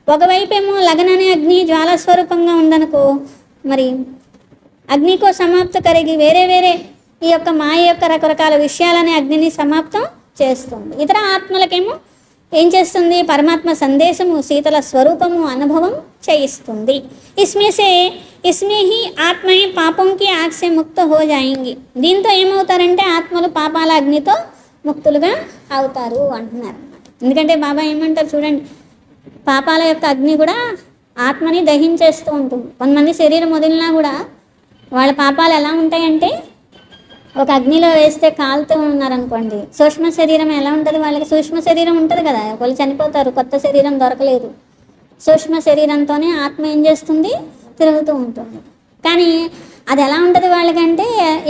ఒకవైపేమో లగన్ అనే అగ్ని జ్వాలా స్వరూపంగా ఉందనుకో, మరి అగ్నికో సమాప్త కరిగి వేరే వేరే ఈ యొక్క మాయ యొక్క రకరకాల విషయాలనే అగ్నిని సమాప్తం చేస్తుంది. ఇతర ఆత్మలకేమో ఏం చేస్తుంది? పరమాత్మ సందేశము, శీతల స్వరూపము అనుభవం చేయిస్తుంది. ఇస్మే హీ ఆత్మయే పాపంకి ఆగ్సే ముక్త హో జాయింగి. దీంతో ఏమవుతారంటే ఆత్మలు పాపాల అగ్నితో ముక్తులుగా అవుతారు అంటున్నారు. ఎందుకంటే బాబా ఏమంటారు చూడండి, పాపాల యొక్క అగ్ని కూడా ఆత్మని దహించేస్తూ ఉంటుంది. కొంతమంది శరీరం వదిలినా కూడా వాళ్ళ పాపాలు ఎలా ఉంటాయంటే, ఒక అగ్నిలో వేస్తే కాలుతూ ఉన్నారనుకోండి, సూక్ష్మ శరీరం ఎలా ఉంటుంది వాళ్ళకి? సూక్ష్మ శరీరం ఉంటుంది కదా, వాళ్ళు చనిపోతారు, కొత్త శరీరం దొరకలేదు. సూక్ష్మ శరీరంతోనే ఆత్మ ఏం చేస్తుంది? తిరుగుతూ ఉంటుంది. కానీ అది ఎలా ఉంటుంది వాళ్ళకంటే,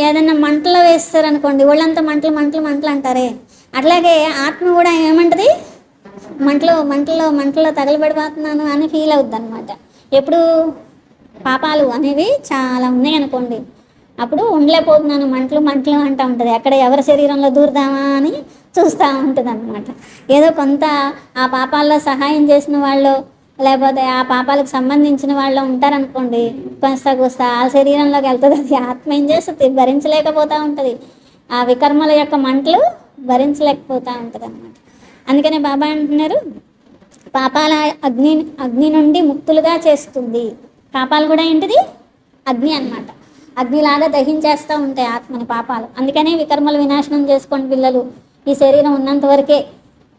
ఏదన్నా మంటలో వేస్తారనుకోండి, వాళ్ళంతా మంటలు మంటలు మంటలు అంటారే, అట్లాగే ఆత్మ కూడా ఏమంటుంది? మంటలో తగలబడిపోతున్నాను అని ఫీల్ అవుద్ది అనమాట. ఎప్పుడు పాపాలు అనేవి చాలా ఉన్నాయి అనుకోండి, అప్పుడు ఉండలేకపోతున్నాను, మంటలు అంటూ ఉంటుంది. అక్కడ ఎవరి శరీరంలో దూరదామా అని చూస్తూ ఉంటుంది అనమాట. ఏదో కొంత ఆ పాపాల్లో సహాయం చేసిన వాళ్ళు, లేకపోతే ఆ పాపాలకు సంబంధించిన వాళ్ళు ఉంటారనుకోండి, కొంత ఆ శరీరంలోకి వెళ్తుంది. అది ఆత్మ ఏం చేస్తుంది? భరించలేకపోతూ ఉంటుంది. ఆ వికర్మల యొక్క మంటలు భరించలేకపోతూ ఉంటుంది అనమాట. అందుకనే బాబా అంటున్నారు, పాపాల అగ్ని నుండి ముక్తులుగా చేస్తుంది. పాపాలు కూడా ఏంటిది? అగ్ని అన్నమాట. అగ్నిలాగా దహించేస్తూ ఉంటాయి ఆత్మని పాపాలు. అందుకనే వికర్మలు వినాశనం చేసుకోండి పిల్లలు. ఈ శరీరం ఉన్నంత వరకే,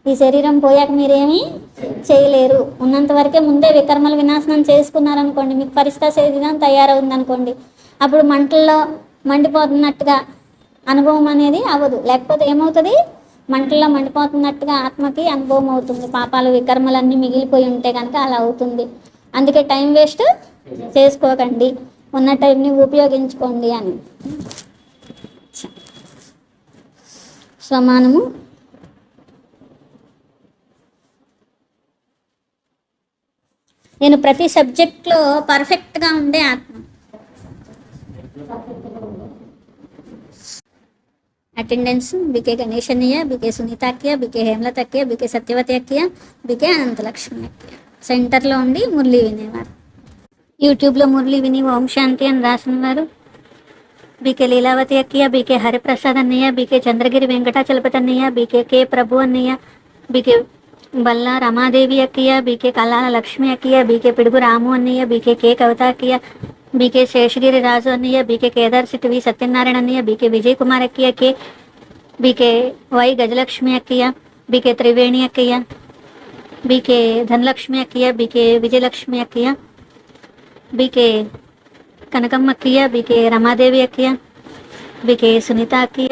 ఈ శరీరం పోయాక మీరేమీ చేయలేరు. ఉన్నంత వరకే ముందే వికర్మలు వినాశనం చేసుకున్నారనుకోండి, మీకు పరిస్థితి శరీరం తయారవుందనుకోండి, అప్పుడు మంటల్లో మండిపోతున్నట్టుగా అనుభవం అనేది అవ్వదు. లేకపోతే ఏమవుతుంది? మంటల్లో మండిపోతున్నట్టుగా ఆత్మకి అనుభవం అవుతుంది. పాపాలు వికర్మలన్నీ మిగిలిపోయి ఉంటే కనుక అలా అవుతుంది. అందుకే టైం వేస్ట్ చేసుకోకండి, ఉన్న టైంని ఉపయోగించుకోండి అని. స్వమానము నేను ప్రతి సబ్జెక్ట్లో పర్ఫెక్ట్గా ఉండే ఆత్మ. అటెండెన్స్ బీకే గణేష్ అన్నయ్య, బీకే సునీత అక్కయ్య, బీకే హేమలత అక్కయ్య, బీకే సత్యవతి అక్కయ్య, బీకే అనంతలక్ష్మి అక్కయ్య. సెంటర్లో ఉండి మురళి వినేవారు. యూట్యూబ్లో మురళి విని ఓం శాంతి అని రాసినవారు బీకే లీలావతి అక్కయ్య, బీకే హరిప్రసాద్ అన్నయ్య, బీకే చంద్రగిరి వెంకటాచలపతి అన్నయ్య, బీకే కే ప్రభు అన్నయ్య, బీకే బల్లా రమాదేవి అక్కయ్య, బీకే కల్లాల లక్ష్మి అక్కయ్య, బీకే పిడుగు రాము అన్నయ్య, బీకే కే కవిత అక్కయ్య, బీకే శేషగిరి రాజు అన్నయ్య, బీకే కేదార్ సిటివి సత్యనారాయణ అన్నయ్య, బీకే విజయ్ కుమార్ అక్కయ్య, కే బీకే వై గజలక్ష్మి అక్కయ్య, బీకే త్రివేణి అక్కయ్య, బీకే ధనలక్ష్మి అక్కయ్య, బీకే విజయలక్ష్మి అక్కయ్య, బీకే కనకమ్మ అక్కయ్య, బీకే రమాదేవి అక్కయ్య, బీకే సునీత అక్కయ్య,